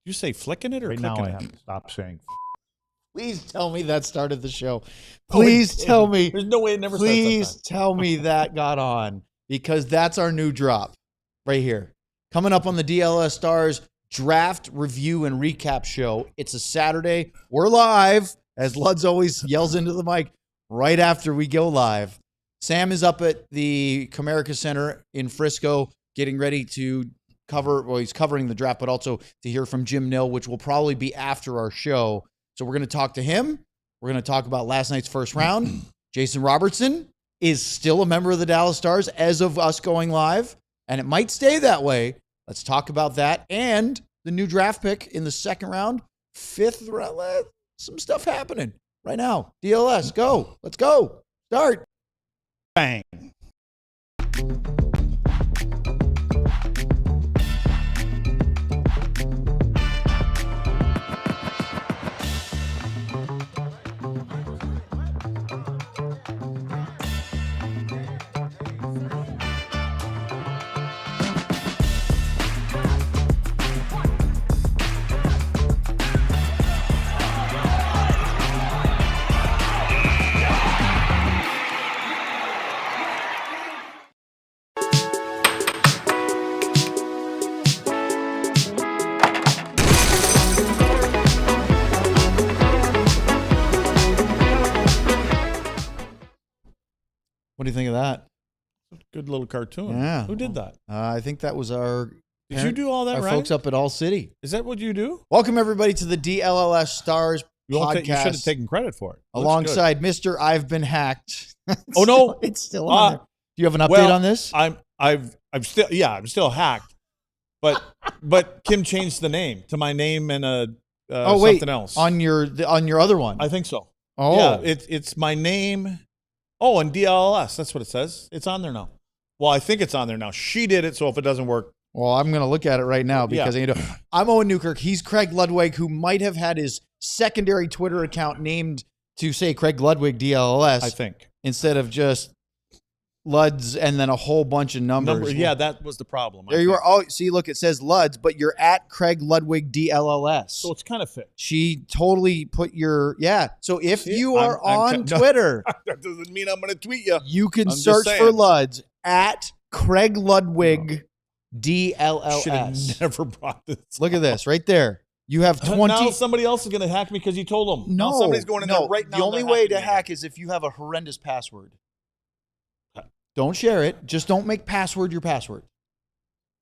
You say flicking it or right clicking now I it? have to stop saying. Please tell me that started the show. Please tell me. There's no way it never Please starts tell me that got on, because that's our new drop right here. Coming up on the DLS Stars draft review and recap show. It's a Saturday. We're live, as Luds always yells into the mic right after we go live. Sam is up at the Comerica Center in Frisco getting ready to cover, well, he's covering the draft, but also to hear from Jim Nill, which will probably be after our show. So we're going to talk to him. We're going to talk about last night's first round. Jason Robertson is still a member of the Dallas Stars as of us going live, and it might stay that way. Let's talk about that and the new draft pick in the second round, fifth round. Some stuff happening right now. DLS, go. Let's go. Start. Bang. What do you think of that? Good little cartoon. Yeah. Who did that? I think that was our Did you do all that, our right? folks up at All City. Is that what you do? Welcome, everybody, to the DLLS Stars You should have podcast taken credit for it. Looks alongside Mr. I've Been Hacked. Oh, no. It's still on there. Do you have an update well, on this? I'm still hacked, but Kim changed the name to my name and something else on your other one. I think so. Oh, Yeah, it's my name. Oh, and DLS. That's what it says. It's on there now. Well, I think it's on there now. She did it, so if it doesn't work, well, I'm going to look at it right now because I'm Owen Newkirk. He's Craig Ludwig, who might have had his secondary Twitter account named to say Craig Ludwig DLS, I think. instead of just Luds and then a whole bunch of numbers. Yeah, that was the problem. There you are. Oh, see, look, it says Luds, but you're at Craig Ludwig DLLS. So it's kind of fit. She totally put your, yeah. So if See, you are on Twitter, That doesn't mean I'm going to tweet you. you can I'm just search for saying. Luds at Craig Ludwig DLLS. Should have never brought this. Look at this right there. You have 20. Now somebody else is going to hack me because you told them. No, Now somebody's going in there right now. The only way to hack is if you have a horrendous password. Don't share it. Just don't make password your password.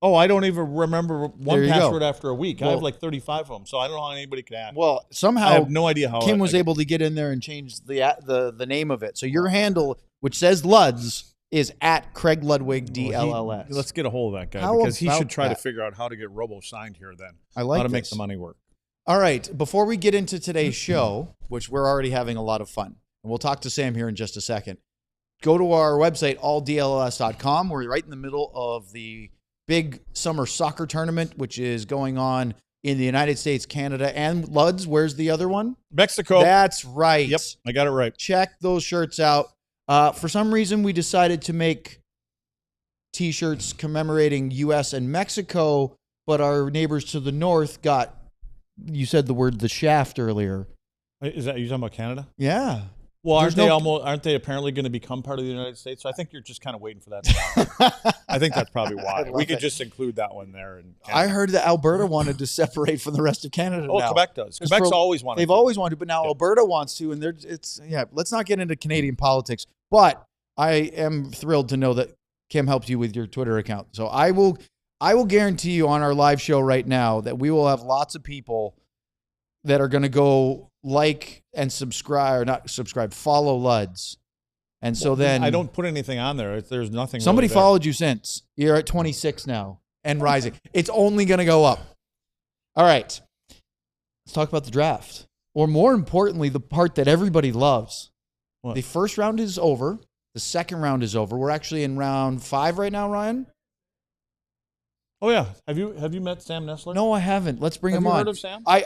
Oh, I don't even remember one There you password go. after a week. I Well- have like 35 of them, so I don't know how anybody could hack. Well, I somehow have no idea how. Kim was able to get in there and change the name of it. So your handle, which says Luds, is at Craig Ludwig DLLS. Let's get a hold of that guy How because he about should try that? to figure out how to get robo signed here. Then I like how to make this. the money work. All right. Before we get into today's show, which we're already having a lot of fun, and we'll talk to Sam here in just a second, go to our website, alldls.com. We're right in the middle of the big summer soccer tournament, which is going on in the United States, Canada, and Luds. Where's the other one? Mexico. That's right. Yep, I got it right. Check those shirts out. For some reason, we decided to make T-shirts commemorating U.S. and Mexico, but our neighbors to the north got, you said the word the shaft earlier. Is that you talking about Canada? Yeah. Well, There's aren't they apparently going to become part of the United States? So I think you're just kind of waiting for that to happen. I think that's probably I why. love We could it. just include that one there. And I heard that Alberta wanted to separate from the rest of Canada Oh, now. Quebec does. Just Quebec's for- always wanted. They've to. always wanted to, but now Yeah. Alberta wants to, and let's not get into Canadian politics. But I am thrilled to know that Kim helped you with your Twitter account. So I will guarantee you on our live show right now that we will have lots of people that are going to go like and subscribe, or not subscribe, follow Luds. And so then I don't put anything on there. There's nothing. somebody really there. followed you since. You're at 26 now and rising. It's only going to go up. All right. Let's talk about the draft. Or more importantly, the part that everybody loves. What? The first round is over. The second round is over. We're actually in round 5 right now, Ryan. Oh yeah. Have you met Sam Nessler? No, I haven't. Let's bring Have him you on. heard of Sam? I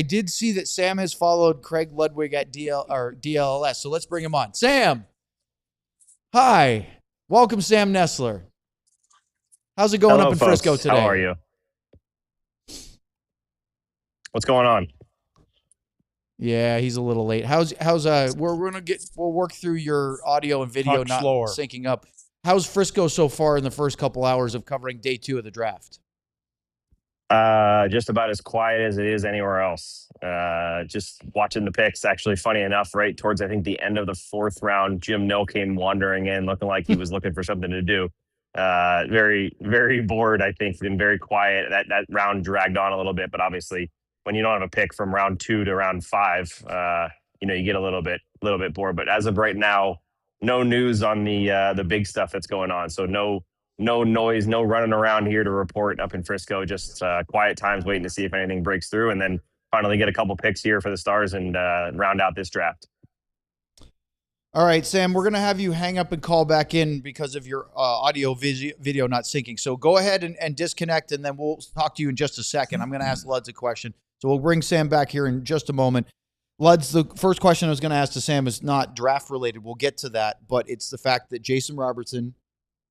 did see that Sam has followed Craig Ludwig at DLLS. So let's bring him on. Sam. Hi. Welcome, Sam Nessler. How's it going Hello, up in folks. Frisco today? How are you? What's going on? Yeah, he's a little late. How's we'll work through your audio and video Talk not slower. syncing up. How's Frisco so far in the first couple hours of covering day 2 of the draft? Just about as quiet as it is anywhere else. Just watching the picks. Actually, funny enough, right towards I think the end of the 4th round, Jim Nill came wandering in, looking like he was looking for something to do. Very, very bored, I think, and very quiet. That round dragged on a little bit, but obviously, when you don't have a pick from round 2 to round 5, you get a little bit bored. But as of right now, no news on the big stuff that's going on. So no noise, no running around here to report up in Frisco. Just quiet times, waiting to see if anything breaks through, and then finally get a couple picks here for the Stars and round out this draft. All right, Sam, we're going to have you hang up and call back in because of your audio video not syncing. So go ahead and disconnect, and then we'll talk to you in just a second. I'm going to ask Luds a question. So we'll bring Sam back here in just a moment. Luds, the first question I was going to ask to Sam is not draft related. We'll get to that, but it's the fact that Jason Robertson,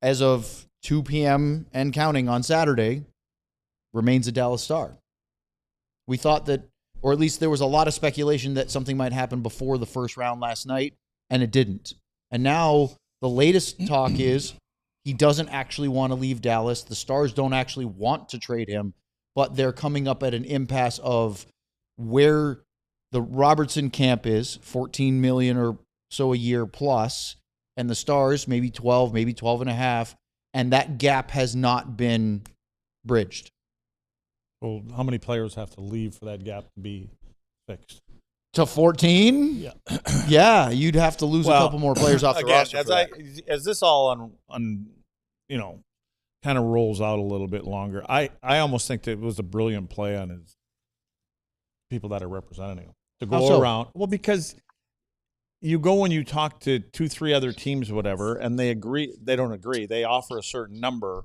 as of 2 p.m. and counting on Saturday, remains a Dallas Star. We thought that, or at least there was a lot of speculation that something might happen before the first round last night, and it didn't. And now the latest talk is he doesn't actually want to leave Dallas. The Stars don't actually want to trade him, but they're coming up at an impasse of where the Robertson camp is, $14 million or so a year plus, and the Stars maybe 12, maybe 12 and a half, and that gap has not been bridged. Well, how many players have to leave for that gap to be fixed? To 14? Yeah. Yeah, you'd have to lose a couple more players off the roster. As this all kind of rolls out a little bit longer, I almost think that it was a brilliant play on his people that are representing him to go around. Well, because you go and you talk to 2-3 other teams, whatever, and they don't agree. They offer a certain number.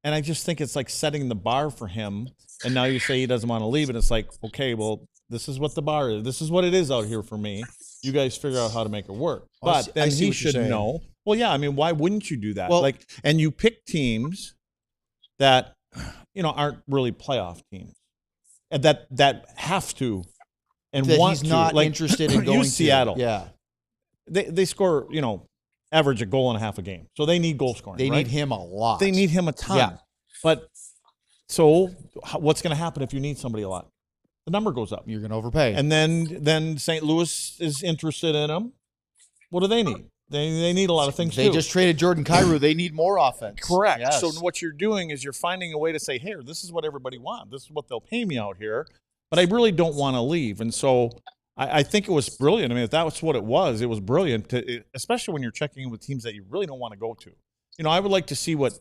And I just think it's like setting the bar for him. And now you say he doesn't want to leave. And it's like, okay, well, this is what the bar is. This is what it is out here for me. You guys figure out how to make it work. But then he should know. Well, yeah, I mean, why wouldn't you do that? Well, and you pick teams that, aren't really playoff teams. And that have to and that want he's to. not like, interested in going use Seattle. To. Yeah. They score, average a goal and a half a game. So they need goal scoring. They right? need him a lot. They need him a ton. Yeah. But so what's going to happen if you need somebody a lot? The number goes up. You're going to overpay. And then St. Louis is interested in him. What do they need? They need a lot of things They too. just traded Jordan Kyrou. They need more offense. Correct. Yes. So what you're doing is you're finding a way to say, hey, this is what everybody wants. This is what they'll pay me out here. But I really don't want to leave. And so I think it was brilliant. I mean, if that was what it was brilliant, especially when you're checking in with teams that you really don't want to go to. I would like to see what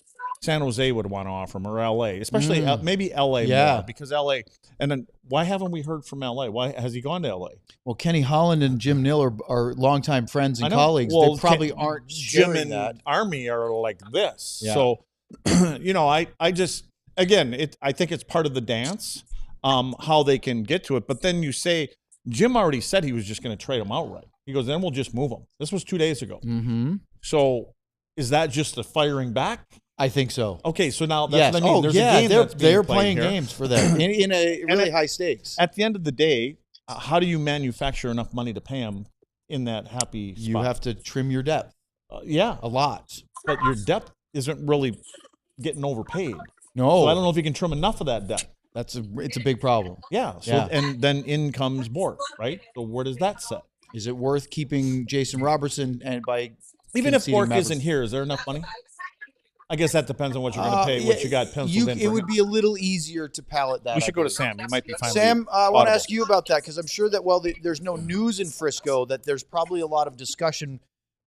San Jose would want to offer him, or LA, especially maybe LA more, because LA. And then why haven't we heard from LA? Why has he gone to LA? Well, Kenny Holland and Jim Nill are longtime friends and colleagues. Well, they probably aren't Jim and that. Army are like this. Yeah. So, I just, again, I think it's part of the dance, how they can get to it. But then you say, Jim already said he was just going to trade him outright. He goes, then we'll just move him. This was 2 days ago. Mm-hmm. So is that just a firing back? I think so. Okay, so now that's what I mean. Oh, There's yeah, a game they're playing here. games for them in a really high stakes. At the end of the day, how do you manufacture enough money to pay him in that happy spot? You have to trim your depth. Yeah. A lot. But your depth isn't really getting overpaid. No. So I don't know if you can trim enough of that depth. It's a big problem. Yeah. So and then in comes Bork, right? So where does that set? Is it worth keeping Jason Robertson and by even if Bork isn't here, is there enough money? I guess that depends on what you're going to pay, what you got penciled in. It would be a little easier to pallet that. We should go to Sam. He might be fine. Sam, I want to ask you about that because I'm sure that there's no news in Frisco, that there's probably a lot of discussion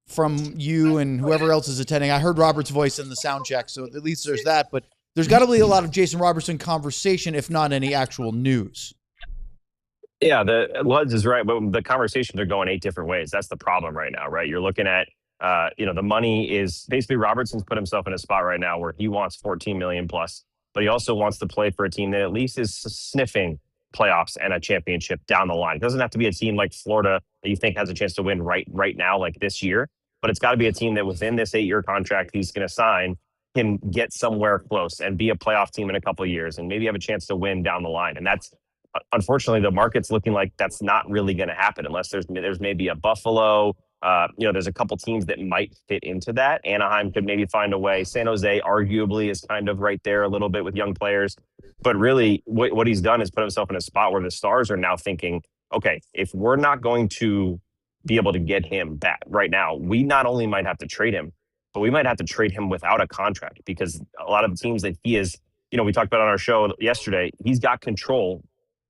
from you and whoever else is attending. I heard Robert's voice in the sound check, so at least there's that. But there's got to be a lot of Jason Robertson conversation, if not any actual news. Yeah, the Luds is right, but the conversations are going 8 different ways. That's the problem right now, right? You're looking at, the money is basically Robertson's put himself in a spot right now where he wants 14 million plus, but he also wants to play for a team that at least is sniffing playoffs and a championship down the line. It doesn't have to be a team like Florida that you think has a chance to win right now, like this year, but it's got to be a team that within this 8-year contract he's going to sign can get somewhere close and be a playoff team in a couple of years and maybe have a chance to win down the line. And that's unfortunately, the market's looking like that's not really going to happen unless there's maybe a Buffalo. There's a couple teams that might fit into that. Anaheim could maybe find a way. San Jose arguably is kind of right there a little bit with young players. But really, what he's done is put himself in a spot where the Stars are now thinking, okay, if we're not going to be able to get him back right now, we not only might have to trade him, but we might have to trade him without a contract, because a lot of the teams that he is, we talked about on our show yesterday, he's got control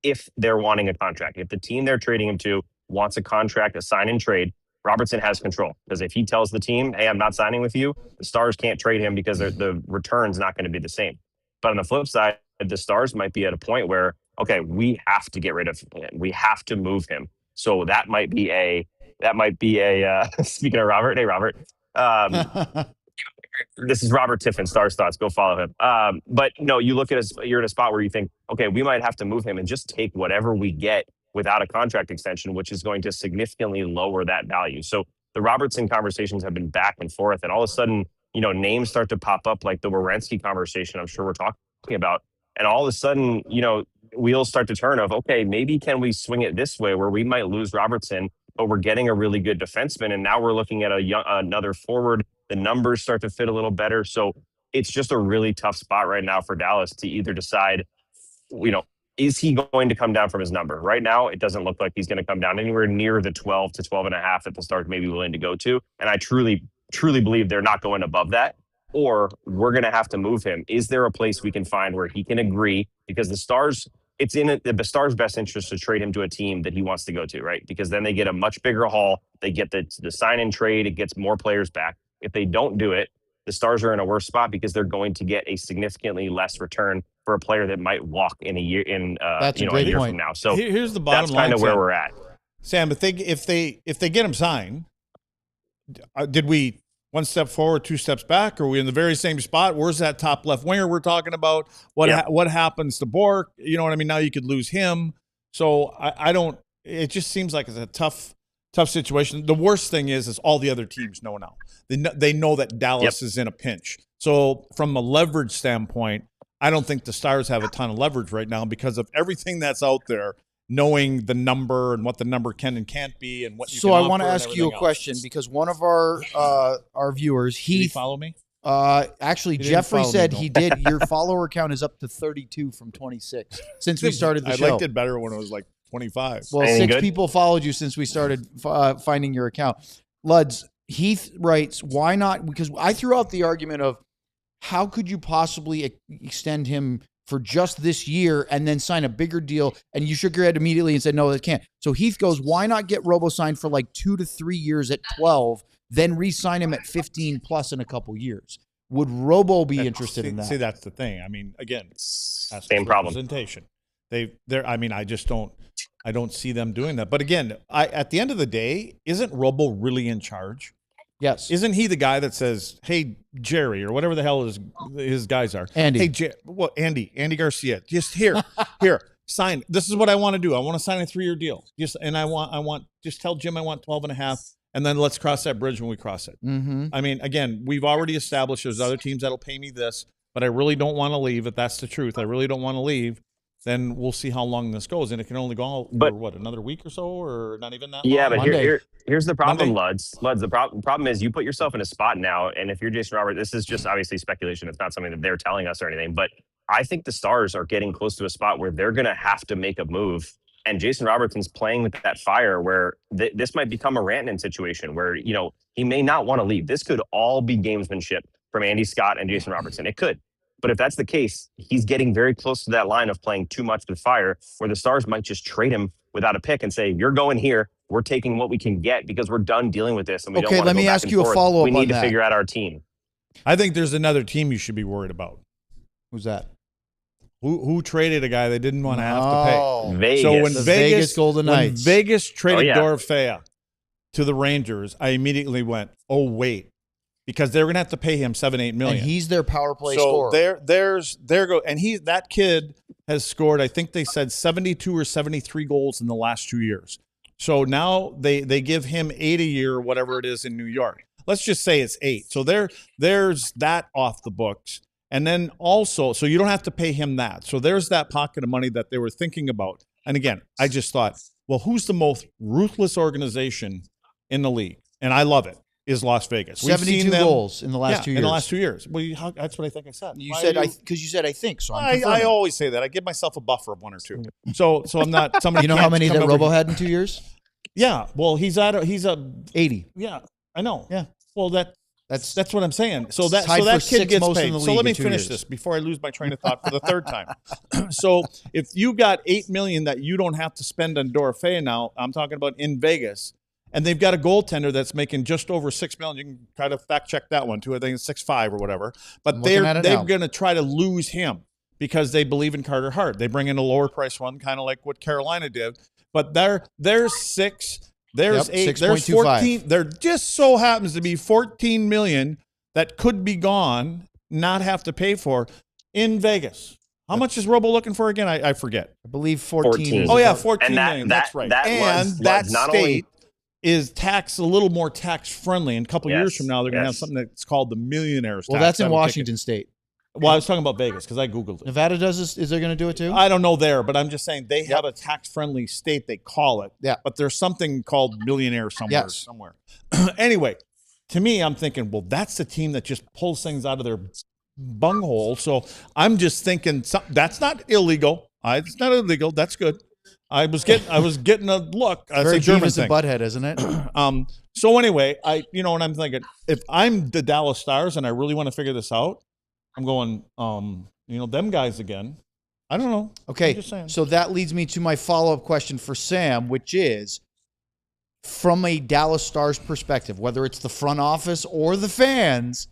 if they're wanting a contract. If the team they're trading him to wants a contract, a sign and trade, Robertson has control. Because if he tells the team, hey, I'm not signing with you, the Stars can't trade him because the return's not going to be the same. But on the flip side, the Stars might be at a point where, okay, we have to get rid of him. We have to move him. So that might be a speaking of Robert, hey, Robert. This is Robert Tiffin, Stars Thoughts. Go follow him. But no, you look at us, you're in a spot where you think, okay, we might have to move him and just take whatever we get without a contract extension, which is going to significantly lower that value. So the Robertson conversations have been back and forth, and all of a sudden, names start to pop up like the Werenski conversation I'm sure we're talking about. And all of a sudden, wheels start to turn of, okay, maybe can we swing it this way where we might lose Robertson, but we're getting a really good defenseman. And now we're looking at another forward. The numbers start to fit a little better. So it's just a really tough spot right now for Dallas to either decide, is he going to come down from his number? Right now, it doesn't look like he's going to come down anywhere near the 12 to 12 and a half that the Stars may be willing to go to. And I truly, truly believe they're not going above that. Or we're going to have to move him. Is there a place we can find where he can agree? Because the Stars, it's in the Stars' best interest to trade him to a team that he wants to go to, right? Because then they get a much bigger haul. They get the sign and trade. It gets more players back. If they don't do it, the Stars are in a worse spot because they're going to get a significantly less return for a player that might walk in a year That's a great year point. from now. So here's the bottom line. That's kind of where we're at. Sam, if they get him signed, did we one step forward, two steps back? Are we in the very same spot? Where's that top left winger we're talking about? What happens to Bork? You know what I mean? Now you could lose him. So I don't. It just seems like it's a tough situation. The worst thing is all the other teams know now. They know that Dallas is in a pinch. So from a leverage standpoint, I don't think the Stars have a ton of leverage right now because of everything that's out there, knowing the number and what the number can and can't be and what you can offer. So I want to ask you a question because one of our viewers, Did he follow me? Actually, Jeffrey said he did. Your follower count is up to 32 from 26 since we started the show. I liked it better when it was like 25. Well, Anything 6 good? people followed you since we started finding your account. Luds, Heath writes, why not? Because I threw out the argument of how could you possibly extend him for just this year and then sign a bigger deal? And you shook your head immediately and said, no, that can't. So Heath goes, why not get Robo signed for like 2 to 3 years at 12, then re-sign him at 15 plus in a couple years? Would Robo be interested in that? See, that's the thing. I mean, again, that's Same problem. Representation. I don't see them doing that. But again, at the end of the day, isn't Robo really in charge? Yes. Isn't he the guy that says, "Hey, Jerry," or whatever the hell his guys are? Andy. Hey, Andy Garcia. Just here, sign. This is what I want to do. I want to sign a 3-year deal. I want. Just tell Jim I want 12 and a half, and then let's cross that bridge when we cross it. Mm-hmm. I mean, again, we've already established there's other teams that'll pay me this, but I really don't want to leave. If that's the truth, I really don't want to leave. Then we'll see how long this goes, and it can only go for another week or so, or not even that long? Yeah, but here's the problem, Monday. Luds. The problem is you put yourself in a spot now, and if you're Jason Roberts, this is just obviously speculation. It's not something that they're telling us or anything, but I think the Stars are getting close to a spot where they're going to have to make a move, and Jason Robertson's playing with that fire where this might become a Rantanen situation where, he may not want to leave. This could all be gamesmanship from Andy Scott and Jason Robertson. It could. But if that's the case, he's getting very close to that line of playing too much with fire where the Stars might just trade him without a pick and say, you're going here. We're taking what we can get because we're done dealing with this. And we don't want to let me ask you a follow-up on that. We need to figure out our team. I think there's another team you should be worried about. Who's that? Who traded a guy they didn't want to have to pay? Vegas. So when The Vegas Golden when Knights. Vegas traded yeah. Dorofea to the Rangers, I immediately went, oh, wait. Because they're going to have to pay him $7-8 million. And he's their power play so scorer. And that kid has scored, I think they said 72 or 73 goals in the last 2 years. So now they give him 8 a year, whatever it is in New York. Let's just say it's 8. So there's that off the books. And then also, so you don't have to pay him that. So there's that pocket of money that they were thinking about. And again, I just thought, well, who's the most ruthless organization in the league? And I love it, is Las Vegas. We've 72 seen them, goals in the last 2 years. In the last 2 years. Well, that's what I think I said. You said, because you said, I think. So I'm I confirming. always say that. I give myself a buffer of 1 or 2. So I'm not somebody. You know how many that Robo had in 2 years? Yeah. Well, he's a 80. Yeah, I know. Yeah. Well, that's what I'm saying. So that Tied for kid gets most in paid. the So league let me in 2 finish years. this before I lose my train of thought for the third time. So if you got $8 million that you don't have to spend on Dorofei now, I'm talking about in Vegas, and they've got a goaltender that's making just over $6 million. You can try to fact check that one too. I think it's 6.5 or whatever. But they're going to try to lose him because they believe in Carter Hart. They bring in a lower price one, kind of like what Carolina did. But there's 6. There's 8, there's 14. There just so happens to be 14 million that could be gone, not have to pay for in Vegas. How much is Robo looking for again? I forget. I believe 14. Oh yeah, 14 and million. That's right. And that not state is a little more tax friendly. In a couple years from now, they're going to have something that's called the millionaires tax. Well, that's in Washington State. Well, I was talking about Vegas because I Googled it. Nevada does this. Is they going to do it too? I don't know there, but I'm just saying they have a tax-friendly state, they call it. Yeah. But there's something called millionaire somewhere. Anyway, to me, I'm thinking, well, that's the team that just pulls things out of their bunghole. So I'm just thinking that's not illegal. It's not illegal. That's good. I was getting a look. It's very a German Beavis thing. and Butthead, isn't it? So anyway, what I'm thinking, if I'm the Dallas Stars and I really want to figure this out, I'm going, them guys again. I don't know. Okay, so that leads me to my follow-up question for Sam, which is, from a Dallas Stars perspective, whether it's the front office or the fans,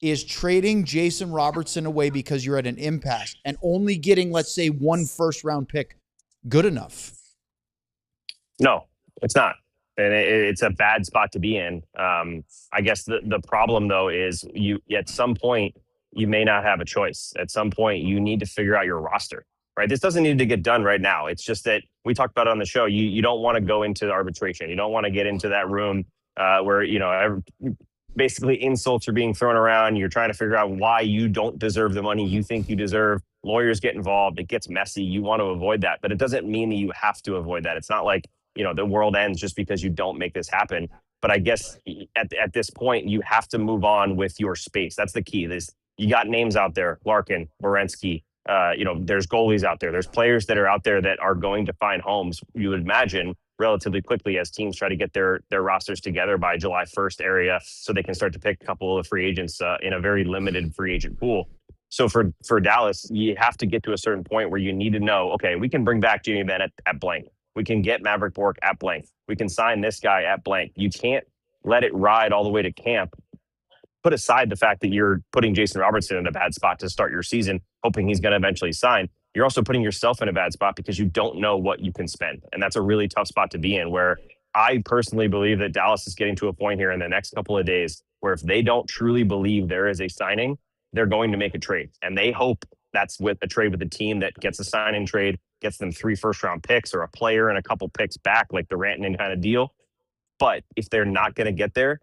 is trading Jason Robertson away because you're at an impasse and only getting, let's say, 1 first-round pick good enough? No, it's not. And it's a bad spot to be in. I guess the problem, though, is you at some point, you may not have a choice. At some point, you need to figure out your roster, right? This doesn't need to get done right now. It's just that we talked about it on the show. You don't want to go into arbitration. You don't want to get into that room where, basically insults are being thrown around. You're trying to figure out why you don't deserve the money you think you deserve. Lawyers get involved. It gets messy. You want to avoid that, but it doesn't mean that you have to avoid that. It's not like, the world ends just because you don't make this happen. But I guess at this point, you have to move on with your space. That's the key. You got names out there, Larkin, Werenski, there's goalies out there. There's players that are out there that are going to find homes, you would imagine, relatively quickly as teams try to get their rosters together by July 1st area so they can start to pick a couple of free agents in a very limited free agent pool. So for Dallas, you have to get to a certain point where you need to know, okay, we can bring back Jamie Benn at blank. We can get Maverick Bourque at blank. We can sign this guy at blank. You can't let it ride all the way to camp. Put aside the fact that you're putting Jason Robertson in a bad spot to start your season, hoping he's going to eventually sign. You're also putting yourself in a bad spot because you don't know what you can spend. And that's a really tough spot to be in, where I personally believe that Dallas is getting to a point here in the next couple of days where if they don't truly believe there is a signing, they're going to make a trade. And they hope that's with a trade with a team that gets a sign-in trade, gets them 3 first-round picks or a player and a couple picks back, like the Rantanen kind of deal. But if they're not going to get there,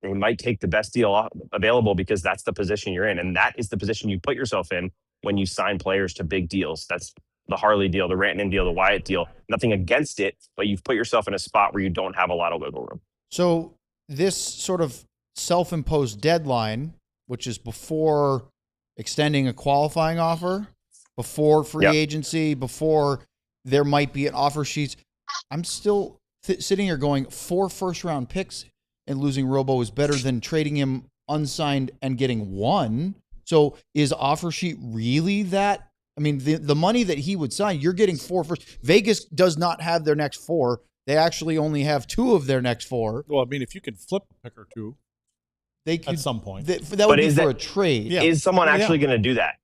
they might take the best deal available because that's the position you're in. And that is the position you put yourself in when you sign players to big deals. That's the Harley deal, the Rantanen deal, the Wyatt deal. Nothing against it, but you've put yourself in a spot where you don't have a lot of wiggle room. So this sort of self-imposed deadline, which is before extending a qualifying offer, before free agency, before there might be an offer sheet, I'm still sitting here going 4 first-round picks and losing Robo is better than trading him unsigned and getting 1. So is offer sheet really that? I mean, the money that he would sign, you're getting 4 first. Vegas does not have their next 4. They actually only have 2 of their next 4. Well, I mean, if you could flip a pick or 2, they could, at some point. That would be for a trade. Yeah. Is someone actually going to do that?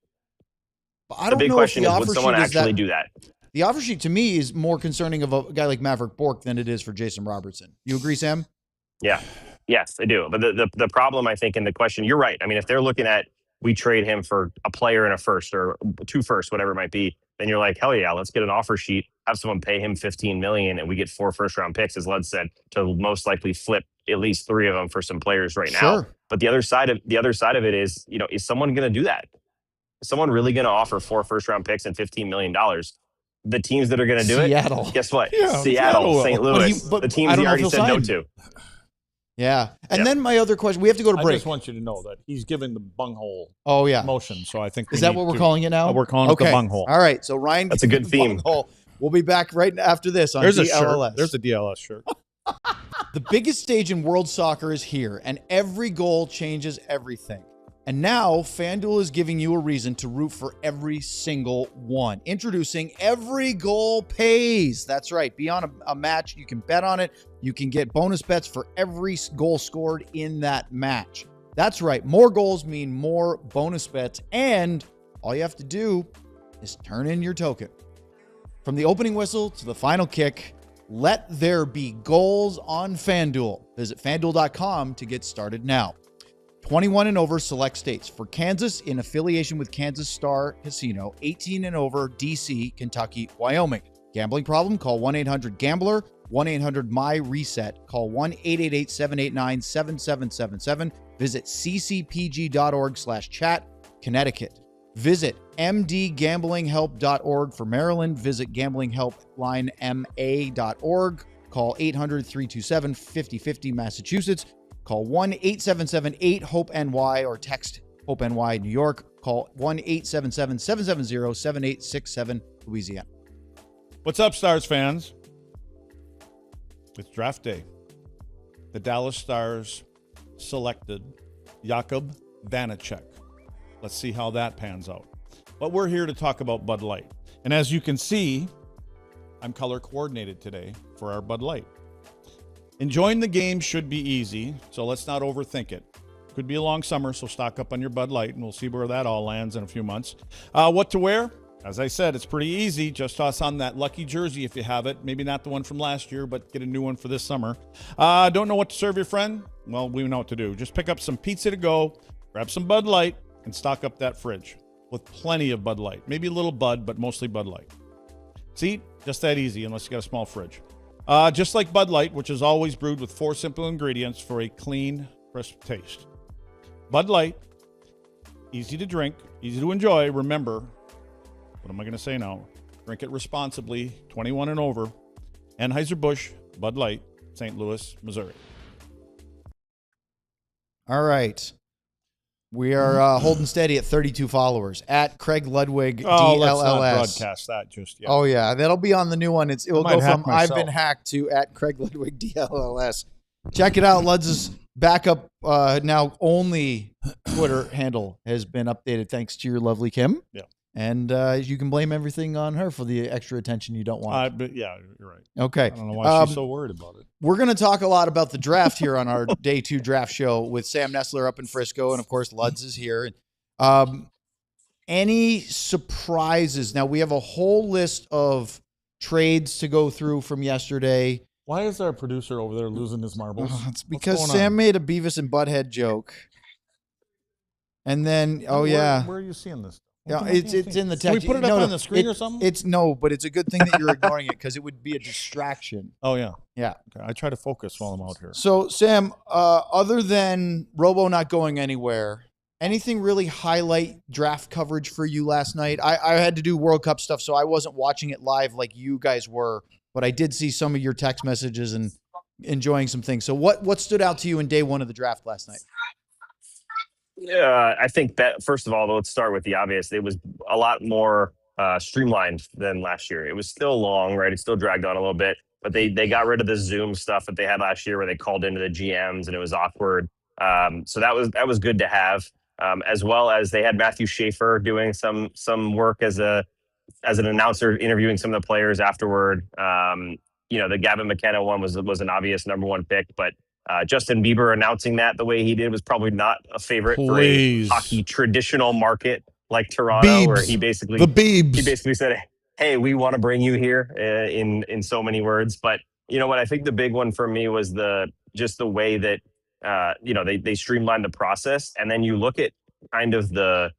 But I don't the big know question if the is, offer would someone sheet actually do that? The offer sheet to me is more concerning of a guy like Maverick Bourque than it is for Jason Robertson. You agree, Sam? Yeah. Yes, I do. But the problem, I think, in the question, you're right. I mean, if they're looking at, we trade him for a player and a first or 2 firsts, whatever it might be, then you're like, hell yeah, let's get an offer sheet, have someone pay him $15 million, and we get 4 first-round picks, as Luds said, to most likely flip at least 3 of them for some players right now. But the other side of it is, is someone going to do that? Is someone really going to offer 4 first-round picks and $15 million? The teams that are going to do Seattle. it, guess what? Yeah, Seattle, Seattle St. will. Louis, But the I teams don't he know already if said he'll no sign. to. Yeah. And Yep. then my other question, we have to go to I break. just want you to know that he's giving the bunghole Oh, yeah. motion. So I think Is that what we're calling it now? We're calling it the bunghole. All right. So Ryan, That's a good theme. bunghole. We'll be back right after this on There's a DLLS. shirt. There's a DLS shirt. The biggest stage in world soccer is here, and every goal changes everything. And now FanDuel is giving you a reason to root for every single one. Introducing Every Goal Pays. That's right. Be on a match. You can bet on it. You can get bonus bets for every goal scored in that match. That's right. More goals mean more bonus bets. And all you have to do is turn in your token. From the opening whistle to the final kick, let there be goals on FanDuel. Visit FanDuel.com to get started now. 21 and over select states. For Kansas, in affiliation with Kansas Star Casino. 18 and over, DC, Kentucky, Wyoming. Gambling problem? Call 1-800-GAMBLER. 1-800-MY-RESET. Call 1-888-789-7777. Visit ccpg.org/chat. Connecticut. Visit mdgamblinghelp.org for Maryland. Visit gamblinghelplinema.org. Call 800-327-5050 Massachusetts. Call 1-877-8-HOPE-NY or text HOPE-NY New York. Call 1-877-770-7867 Louisiana. What's up, Stars fans? It's draft day. The Dallas Stars selected Jakub Vanacek. Let's see how that pans out. But we're here to talk about Bud Light. And as you can see, I'm color coordinated today for our Bud Light. Enjoying the game should be easy, so let's not overthink it. Could be a long summer, so stock up on your Bud Light, and we'll see where that all lands in a few months. What to wear? As I said, it's pretty easy. Just toss on that lucky jersey if you have it. Maybe not the one from last year, but get a new one for this summer. Don't know what to serve your friend? Well, we know what to do. Just pick up some pizza to go, grab some Bud Light, and stock up that fridge with plenty of Bud Light. Maybe a little Bud, but mostly Bud Light. See? Just that easy, unless you got a small fridge. Just like Bud Light, which is always brewed with 4 simple ingredients for a clean, crisp taste. Bud Light, easy to drink, easy to enjoy. Remember, what am I going to say now? Drink it responsibly, 21 and over. Anheuser-Busch, Bud Light, St. Louis, Missouri. All right. We are holding steady at 32 followers at Craig Ludwig DLLS. Let's not broadcast that just yet. Oh yeah, that'll be on the new one. It will might go hack from I've myself. been hacked to at Craig Ludwig DLLS. Check it out. Luds' backup now only Twitter handle has been updated thanks to your lovely Kim. Yeah. And you can blame everything on her for the extra attention you don't want. But yeah, you're right. Okay. I don't know why she's so worried about it. We're going to talk a lot about the draft here on our day 2 draft show with Sam Nessler up in Frisco. And of course, Luds is here. Any surprises? Now we have a whole list of trades to go through from yesterday. Why is our producer over there losing his marbles? It's because going Sam on? made a Beavis and Butthead joke. And then, Where are you seeing this? Yeah, it's in the text. Can we put it up on the screen or something? It's no, but it's a good thing that you're ignoring it because it would be a distraction. Oh, yeah. Yeah. Okay. I try to focus while I'm out here. So, Sam, other than Robo not going anywhere, anything really highlight draft coverage for you last night? I had to do World Cup stuff, so I wasn't watching it live like you guys were, but I did see some of your text messages and enjoying some things. So what stood out to you in day 1 of the draft last night? Yeah, I think that first of all, let's start with the obvious. It was a lot more streamlined than last year. It was still long, right? It still dragged on a little bit, but they got rid of the Zoom stuff that they had last year, where they called into the GMs and it was awkward. So that was good to have. As well as they had Matthew Schaefer doing some work as an announcer, interviewing some of the players afterward. The Gavin McKenna one was an obvious number 1 pick, but Justin Bieber announcing that the way he did was probably not a favorite for a hockey traditional market like Toronto, Biebs. where he basically said, "Hey, we want to bring you here," in so many words. But you know what? I think the big one for me was the way that they streamlined the process, and then you look at kind of the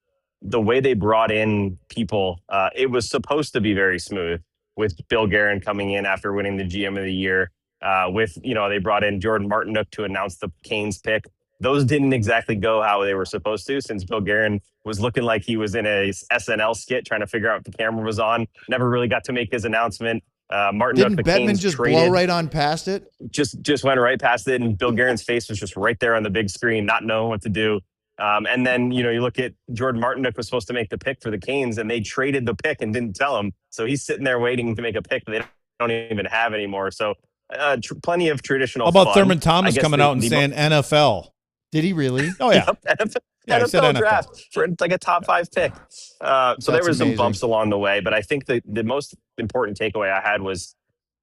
way they brought in people. It was supposed to be very smooth with Bill Guerin coming in after winning the GM of the year. They brought in Jordan Martinook to announce the Canes pick. those didn't exactly go how they were supposed to, since Bill Guerin was looking like he was in a SNL skit trying to figure out if the camera was on. Never really got to make his announcement. Martin Didn't Bettman just blow right on past it? Just went right past it, and Bill Guerin's face was just right there on the big screen, not knowing what to do. And then, you look at Jordan Martinook was supposed to make the pick for the Canes, and they traded the pick and didn't tell him. So he's sitting there waiting to make a pick that they don't even have anymore. So plenty of traditional How about fun. Thurman Thomas coming out and saying NFL? Did he really? Oh, yeah. Yeah, NFL draft for like a top 5 pick. So there was some bumps along the way, but I think the most important takeaway I had was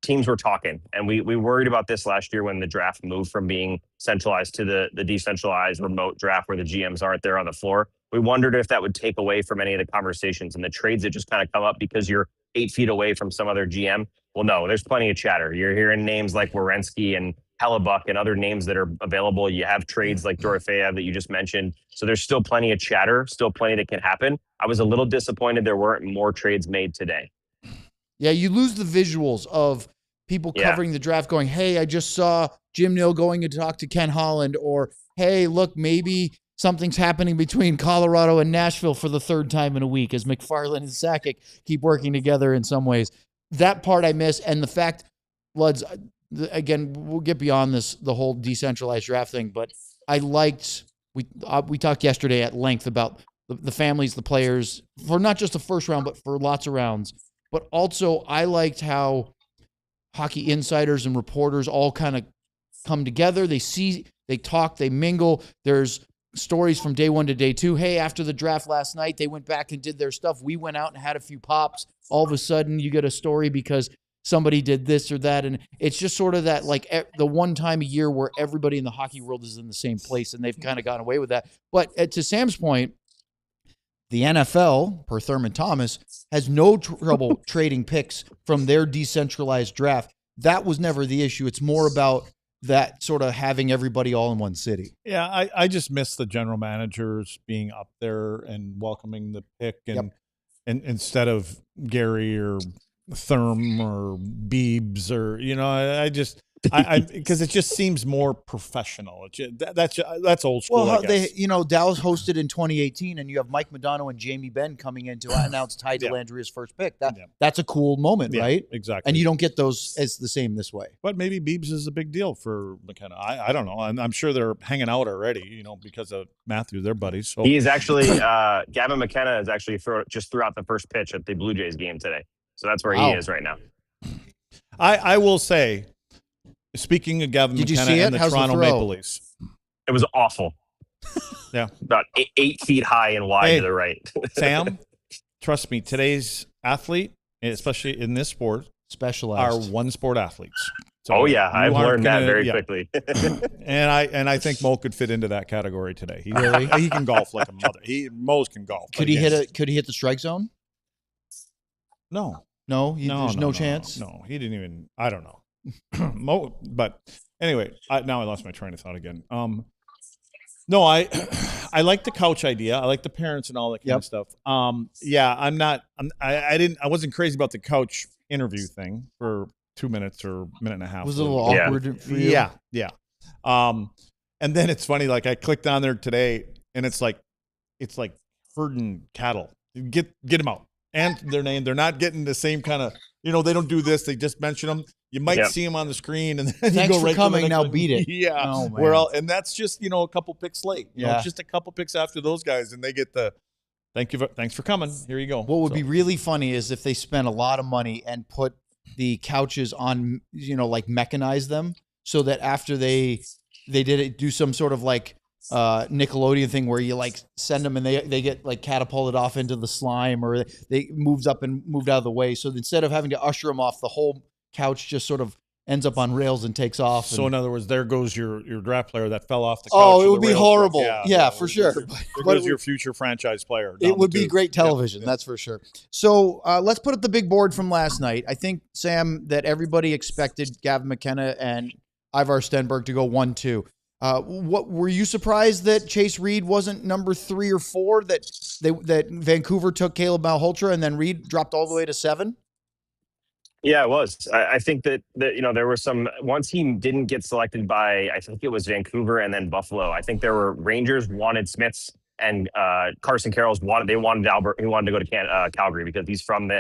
teams were talking, and we worried about this last year when the draft moved from being centralized to the decentralized remote draft where the GMs aren't there on the floor. We wondered if that would take away from any of the conversations and the trades that just kind of come up because you're 8 feet away from some other GM. Well, no, there's plenty of chatter. You're hearing names like Werenski and Hellebuck and other names that are available. You have trades like Dorofeyev that you just mentioned. So there's still plenty of chatter, still plenty that can happen. I was a little disappointed there weren't more trades made today. Yeah, you lose the visuals of people covering the draft going, hey, I just saw Jim Nill going to talk to Ken Holland, or, hey, look, maybe something's happening between Colorado and Nashville for the 3rd time in a week as McFarland and Sakic keep working together in some ways. That part I miss, and the fact, Luds, again, we'll get beyond this, the whole decentralized draft thing, but I liked, we talked yesterday at length about the families, the players, for not just the first round, but for lots of rounds. But also, I liked how hockey insiders and reporters all kind of come together. They see, they talk, they mingle. There's stories from day 1 to day 2. Hey, after the draft last night, they went back and did their stuff. We went out and had a few pops. All of a sudden, you get a story because somebody did this or that. And it's just sort of that, like, the one time a year where everybody in the hockey world is in the same place, and they've kind of gotten away with that. But to Sam's point, the NFL, per Thurman Thomas, has no trouble trading picks from their decentralized draft. That was never the issue. It's more about that sort of having everybody all in one city. Yeah, I just miss the general managers being up there and welcoming the pick, and instead of Gary or Therm or Beebs or, I just because it just seems more professional. That's old school. Well, Dallas hosted in 2018, and you have Mike Modano and Jamie Benn coming in to announce Ty Dellandrea's first pick. That's a cool moment, right? Exactly. And you don't get those as the same this way. But maybe Beebs is a big deal for McKenna. I don't know. I'm sure they're hanging out already, because of Matthew, their buddies. So he's actually Gavin McKenna is actually just threw out the first pitch at the Blue Jays game today. So that's where he is right now. I will say, speaking of Gavin McKenna and the Toronto Maple Leafs, it was awful. Yeah, about 8 feet high and wide to the right. Sam, trust me, today's athlete, especially in this sport, specialized are one-sport athletes. So I've learned that very quickly. and I think Mo could fit into that category today. He can golf like a mother. Mo's can golf. Could he hit the strike zone? No. There's no chance. No, he didn't even. I don't know. Mo, but anyway, now I lost my train of thought again. No, I like the couch idea. I like the parents and all that kind of stuff. I wasn't crazy about the couch interview thing for 2 minutes or a minute and a half. Was it a little awkward for you? Yeah. And then it's funny, like I clicked on there today and it's like herding cattle. Get them out. And their name, they're not getting the same kind of, they don't do this. They just mention them. You might see them on the screen, and then Thanks you go right for coming. to the next Now one. beat it. Yeah, oh, and that's just a couple picks late. Just a couple picks after those guys, and they get the thanks for coming. Here you go. What would be really funny is if they spent a lot of money and put the couches on, like mechanize them, so that after they do some sort of like Nickelodeon thing where you like send them and they get like catapulted off into the slime, or they moved up and moved out of the way. So instead of having to usher them off, the whole couch just sort of ends up on rails and takes off. So in other words, there goes your draft player that fell off the couch. Oh, it would be horrible. Yeah, for sure. There goes your future franchise player. It would be great television, that's for sure. So let's put up the big board from last night. I think, Sam, that everybody expected Gavin McKenna and Ivar Stenberg to go 1-2. What were you surprised that Chase Reed wasn't number 3 or 4? That Vancouver took Caleb Malhotra and then Reed dropped all the way to 7? Yeah, it was. I think that there were some once he didn't get selected by I think it was Vancouver and then Buffalo. I think there were Rangers wanted Smiths and Carson Carroll's wanted Albert. He wanted to go to Calgary because he's from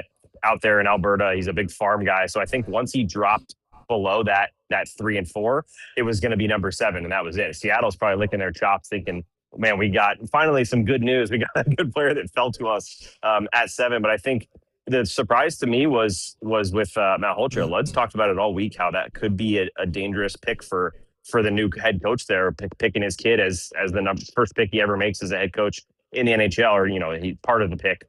out there in Alberta. He's a big farm guy. So I think once he dropped below that 3 and 4, it was going to be number 7, and that was it. Seattle's probably licking their chops, thinking, man, we got finally some good news. We got a good player that fell to us at 7. But I think the surprise to me was with Matt Holtz. Luds talked about it all week, how that could be a dangerous pick for the new head coach there, picking his kid as the first pick he ever makes as a head coach in the NHL, or he's part of the pick.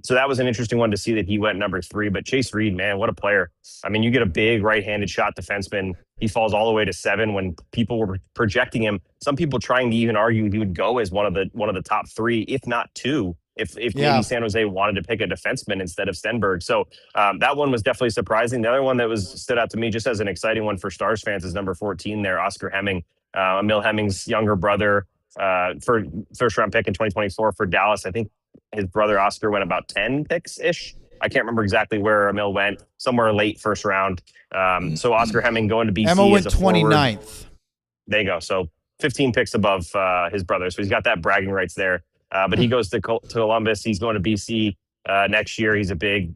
So that was an interesting one to see that he went number 3. But Chase Reed, man, what a player! I mean, you get a big right-handed shot defenseman. He falls all the way to 7 when people were projecting him. Some people trying to even argue he would go as one of the top 3, if not 2. If maybe San Jose wanted to pick a defenseman instead of Stenberg. So that one was definitely surprising. The other one that stood out to me just as an exciting one for Stars fans is number 14 there, Oscar Hemming, Emil Hemming's younger brother, for first-round pick in 2024 for Dallas. I think his brother Oscar went about 10 picks-ish. I can't remember exactly where Emil went, somewhere late first round. So Oscar Hemming going to BC Emil went as a 29th. Forward. There you go. So 15 picks above his brother. So he's got that bragging rights there. But he goes to Columbus. He's going to BC next year. He's a big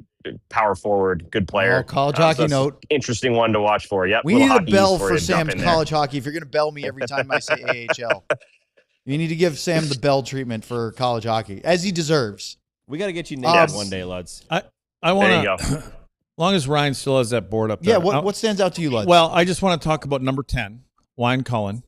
power forward, good player. Oh, college hockey note. Interesting one to watch for. Yep. We need a bell for Sam's college hockey if you're going to bell me every time I say AHL. You need to give Sam the bell treatment for college hockey, as he deserves. We got to get you named one day, Luds. I want There you to, go. as long as Ryan still has that board up there. Yeah, what stands out to you, Luds? Well, I just want to talk about number 10, Wayne Cullen,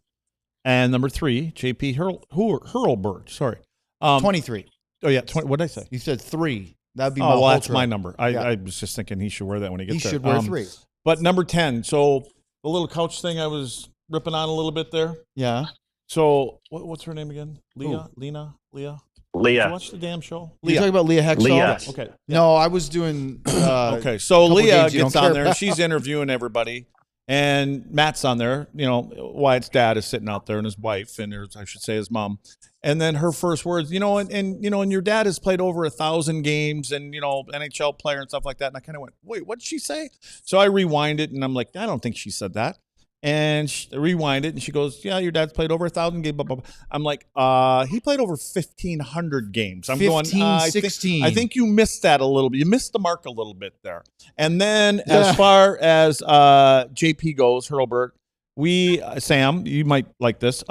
and number 3, JP Hurlburt. Sorry. 23. Oh, yeah. 20. What did I say? You said 3. That would be my well, that's ultra. my number. Yeah. I was just thinking he should wear that when he gets there. He should wear 3. But number 10. So the little couch thing I was ripping on a little bit there. Yeah. So what's her name again? Leah? Leah? Did you watch the damn show? You talking about Leah Hexall? Leah. Okay. No, I was doing. Okay. So Leah games you gets don't on care there. She's interviewing everybody. And Matt's on there. Wyatt's dad is sitting out there, and his wife, and I should say his mom. And then her first words, and your dad has played over 1,000 games, and NHL player and stuff like that. And I kind of went, wait, what did she say? So I rewind it, and I'm like, I don't think she said that. And she rewind it, and she goes, yeah, your dad's played over 1,000 games. Blah, blah, blah. I'm like, he played over 1,500 games. I'm 16. I think you missed that a little bit. You missed the mark a little bit there. And then as far as JP goes, Hurlburt, Sam, you might like this.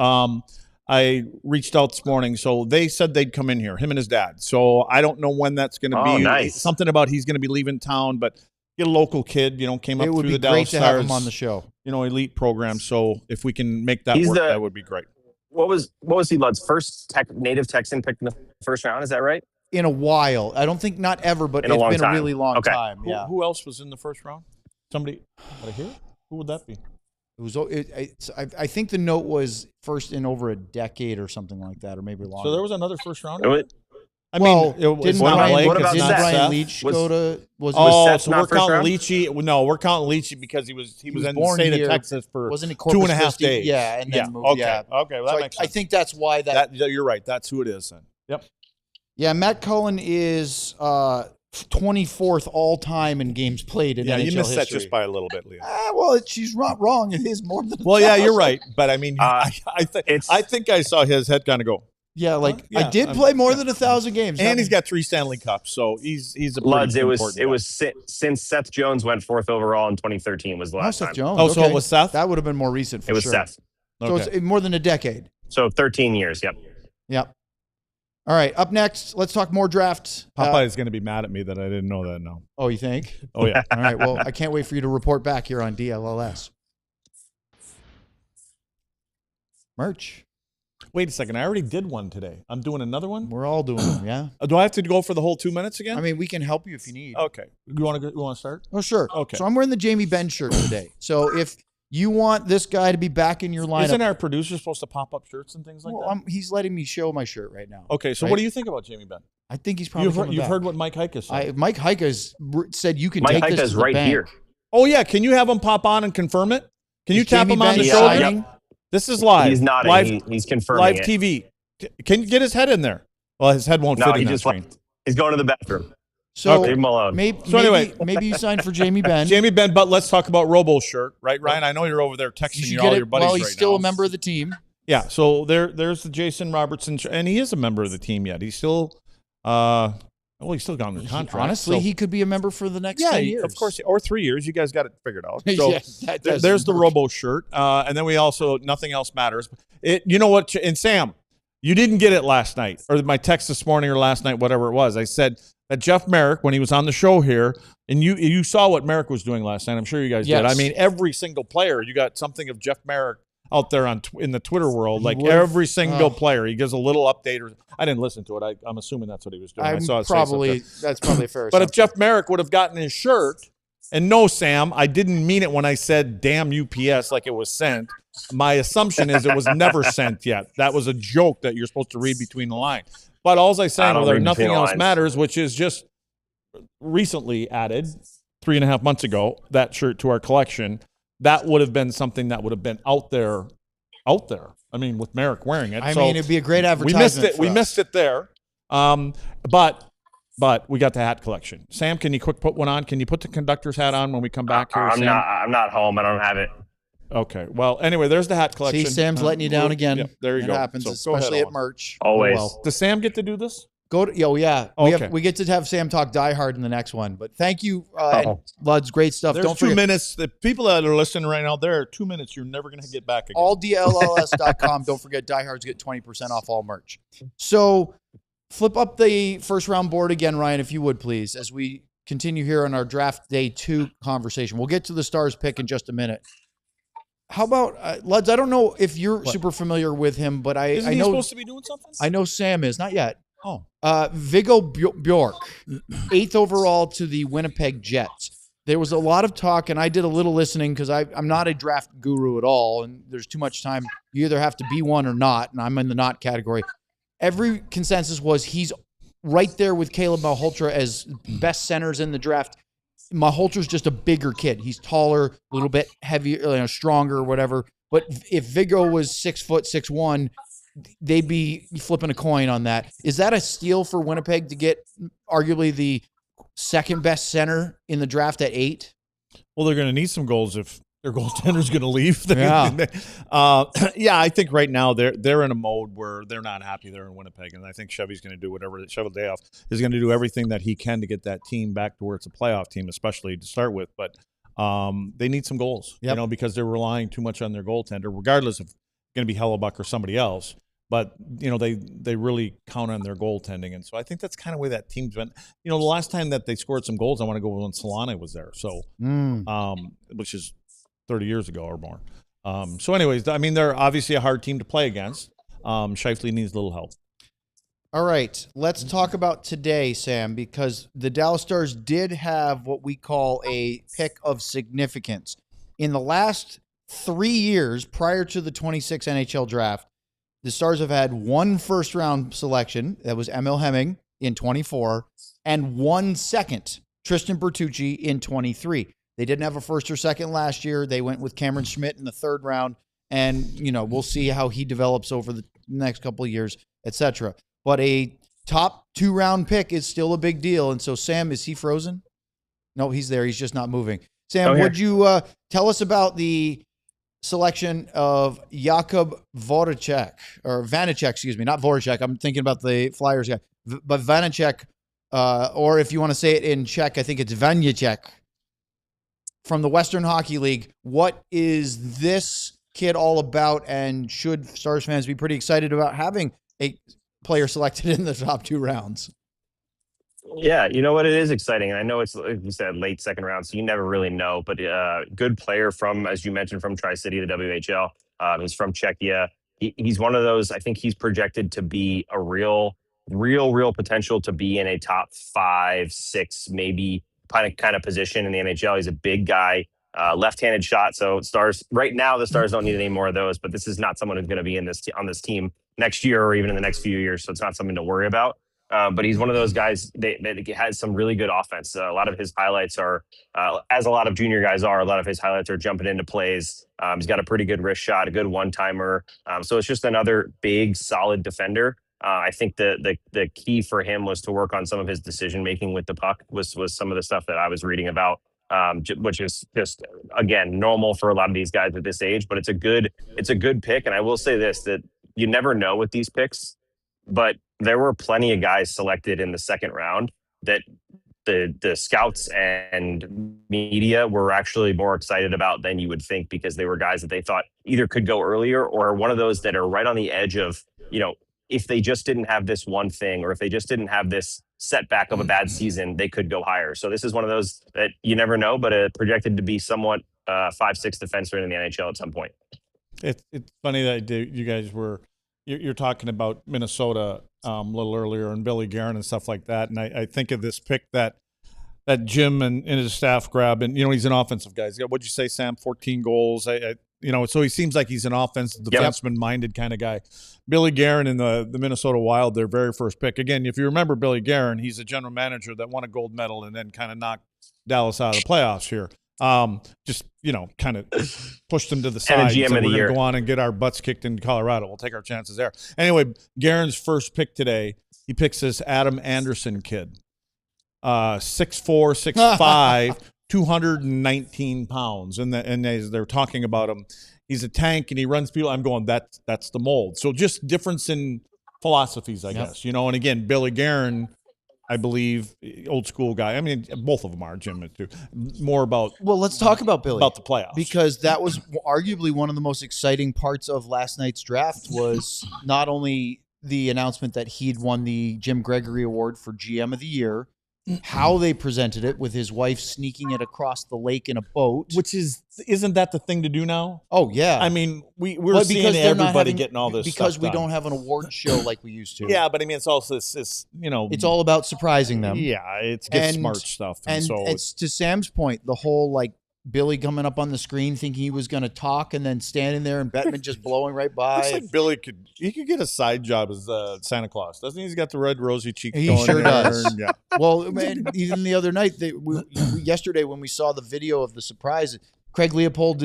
I reached out this morning, so they said they'd come in here, him and his dad. So I don't know when that's going to be. Nice. Something about he's going to be leaving town, but get a local kid, came up through the Dallas Stars. It would be great to have him on the show. Elite program. So if we can make that work, that would be great. What was he, Lud's first native Texan picked in the first round? Is that right? In a while. I don't think not ever, but In a it's long been time. a really long Okay. time. Yeah. Who else was in the first round? Somebody out of here? Who would that be? It was. I think the note was first in over a decade or something like that, or maybe longer. So there was another first round. Didn't what about Seth? Brian Leach go to? Seth so not we're first counting round? Leachy. No, we're counting Leachy because he was in the born state here. of Texas for Wasn't he Corpus 2.5 Christi? days. Yeah, and then moved. Okay. Yeah. Okay. Well, that So makes sense. I think that's why that. You're right. That's who it is then. Yep. Yeah, Matt Cullen is 24th all time in games played in NHL you missed history. that just by a little bit, Leah. Well, she's not wrong. It is more than. Well, yeah, you're right. But I mean, I it's- think I saw his head kind of go. Yeah, like Yeah, I did play more than 1,000 games, And he's got 3 Stanley Cups, so he's a pretty Luds, important it was since Seth Jones went 4th overall in 2013 was the last Seth time. Jones. Oh, so okay. it was Seth? That would have been more recent. For It was sure. Seth. So Okay. it's more than a decade. So 13 years. Yep. Yep. All right. Up next, let's talk more drafts. Popeye is going to be mad at me that I didn't know that now. Oh, you think? Oh, yeah. All right. Well, I can't wait for you to report back here on DLLS. Merch. Wait a second. I already did one today. I'm doing another one? We're all doing them, yeah? Do I have to go for the whole 2 minutes again? I mean, we can help you if you need. Okay. You want to start? Oh, sure. Okay. So I'm wearing the Jamie Benn shirt today. So if you want this guy to be back in your lineup. Isn't our producer supposed to pop up shirts and things like that? He's letting me show my shirt right now. Okay, so right? what do you think about Jamie Benn? I think he's probably You've heard what Mike Heika said. Mike Heika said you can Mike take this Heika's to the right bank. here. Oh, yeah. Can you have him pop on and confirm it? Can you Is tap Jamie him on Benn the Yeah, shoulder? yep. This is live. He's nodding. Live, He's confirming live it. TV. Can you get his head in there? Well, his head won't No, fit he in that just screen. he's going to the bathroom. So Leave him alone. maybe you signed for Jamie Benn. Jamie Benn, but let's talk about Robo's shirt, right, Ryan? I know you're over there texting all your buddies right now. Well, he's still a member of the team. Yeah, so there's the Jason Robertson, and he is a member of the team yet. He's still, he's still got his contract. Honestly, he could be a member for the next 10 years. Of course, or 3 years. You guys got it figured out. So yeah, there's the Robo shirt, and then we also nothing else matters. You know what? And Sam, you didn't get it last night, or my text this morning, or last night, whatever it was. I said that Jeff Merrick, when he was on the show here, and you saw what Merrick was doing last night. I'm sure you guys did. I mean, every single player, you got something of Jeff Merrick out there in the Twitter world, like every single player. He gives a little update. I didn't listen to it. I'm assuming that's what he was doing. I saw it that's probably fair. But if Jeff Merrick would have gotten his shirt, and no, Sam, I didn't mean it when I said damn UPS like it was sent. My assumption is it was never sent yet. That was a joke that you're supposed to read between the lines. But all I saying was nothing else matters, which is just recently added 3.5 months ago, that shirt to our collection. That would have been something that would have been out there. I mean, with Merrick wearing it. I mean, it'd be a great advertisement. We missed it there. But we got the hat collection. Sam, can you quick put one on? Can you put the conductor's hat on when we come back here? I'm not home. I don't have it. Okay. Well, anyway, there's the hat collection. See, Sam's letting you down again. Yeah, there you go. It happens, so especially at merch. Always. Does Sam get to do this? We get to have Sam talk Die Hard in the next one. But thank you, Luds. Great stuff. There's 2 minutes. The people that are listening right now, there are 2 minutes you're never going to get back again. AllDLLS.com. Don't forget, DieHards get 20% off all merch. So flip up the first round board again, Ryan, if you would, please, as we continue here on our draft day 2 conversation. We'll get to the Stars pick in just a minute. How about Luds? I don't know if you're super familiar with him, but I know he's supposed to be doing something. I know Sam is not yet. Oh, Viggo Bjork, 8th overall to the Winnipeg Jets. There was a lot of talk, and I did a little listening because I'm not a draft guru at all, and there's too much time. You either have to be one or not, and I'm in the not category. Every consensus was he's right there with Caleb Malhotra as best centers in the draft. Malholtra's just a bigger kid. He's taller, a little bit heavier, stronger, or whatever. But if Viggo was 6'6", 6'1", they'd be flipping a coin on that. Is that a steal for Winnipeg to get arguably the second best center in the draft at 8? Well, they're going to need some goals if their goaltender's going to leave. Yeah. I think right now they're in a mode where they're not happy they're in Winnipeg, and I think Chevy's going to do whatever. Cheveldayoff is going to do everything that he can to get that team back to where it's a playoff team, especially to start with. But they need some goals, because they're relying too much on their goaltender, regardless of going to be Hellebuck or somebody else. But, they really count on their goaltending. And so I think that's kind of where that team's been. The last time that they scored some goals, I want to go when Solana was there. So, which is 30 years ago or more. So anyways, I mean, they're obviously a hard team to play against. Scheifele needs a little help. All right, let's talk about today, Sam, because the Dallas Stars did have what we call a pick of significance. In the last 3 years prior to the 26 NHL draft, the Stars have had one first-round selection, that was Emil Hemming in 24, and 1 second, Tristan Bertucci in 23. They didn't have a first or second last year. They went with Cameron Schmidt in the 3rd round, and, we'll see how he develops over the next couple of years, etc. But a top 2-round pick is still a big deal. And so, Sam, is he frozen? No, he's there. He's just not moving. Sam, would you tell us about the selection of Jakub Voracek, or Vanacek, excuse me, not Voracek. I'm thinking about the Flyers guy, but Vanacek, or if you want to say it in Czech, I think it's Vanacek from the Western Hockey League. What is this kid all about, and should Stars fans be pretty excited about having a player selected in the top 2 rounds? Yeah, you know what? It is exciting. And I know it's, like you said, late 2nd round, so you never really know. But good player from, as you mentioned, from Tri-City to WHL. He's from Czechia. He's one of those, I think he's projected to be a real potential to be in a top 5, 6, maybe kind of position in the NHL. He's a big guy, left-handed shot. So Stars, right now, the Stars don't need any more of those. But this is not someone who's going to be on this team next year or even in the next few years. So it's not something to worry about. But he's one of those guys that has some really good offense. A lot of his highlights are, as a lot of junior guys are, a lot of his highlights are jumping into plays. He's got a pretty good wrist shot, a good one-timer. So it's just another big, solid defender. I think the key for him was to work on some of his decision making with the puck. Was some of the stuff that I was reading about, which is just again normal for a lot of these guys at this age. But it's a good pick, and I will say this, that you never know with these picks, but there were plenty of guys selected in the second round that the scouts and media were actually more excited about than you would think, because they were guys that they thought either could go earlier or one of those that are right on the edge of, if they just didn't have this one thing, or if they just didn't have this setback of a bad season, they could go higher. So this is one of those that you never know, but projected to be somewhat 5'6" defenseman in the NHL at some point. It's funny that you guys you're talking about Minnesota a little earlier and Billy Guerin and stuff like that, and I think of this pick that Jim and his staff grab, and he's an offensive guy. What'd you say, Sam? 14 goals. So he seems like he's an offensive defenseman-minded kind of guy. Billy Guerin in the Minnesota Wild, their very first pick. Again, if you remember Billy Guerin, he's a general manager that won a gold medal and then kind of knocked Dallas out of the playoffs here. Kind of pushed them to the side. And a GM of the year. We're going to go on and get our butts kicked in Colorado. We'll take our chances there. Anyway, Guerin's first pick today, he picks this Adam Anderson kid. 6'4", 6'5", 219 pounds. And they're talking about him. He's a tank and he runs people. I'm going, that's the mold. So just difference in philosophies, I guess. And again, Billy Guerin, I believe, old school guy. I mean, both of them are, Jim, too. More about let's talk about Billy. About the playoffs. Because that was arguably one of the most exciting parts of last night's draft, was not only the announcement that he'd won the Jim Gregory Award for GM of the Year, how they presented it with his wife sneaking it across the lake in a boat. Isn't that the thing to do now? Oh, yeah. I mean, we're seeing everybody getting all this because stuff we done. don't have an award show like we used to. Yeah, but I mean, it's also this, it's all about surprising them. Yeah, it's get smart stuff. And so it's to Sam's point, the whole Billy coming up on the screen thinking he was going to talk and then standing there and Bettman just blowing right by. Looks like Billy could get a side job as Santa Claus, doesn't he? He's got the red rosy cheeks. He going sure there. does. Yeah. Well, man, even the other night, yesterday when we saw the video of the surprise, Craig Leopold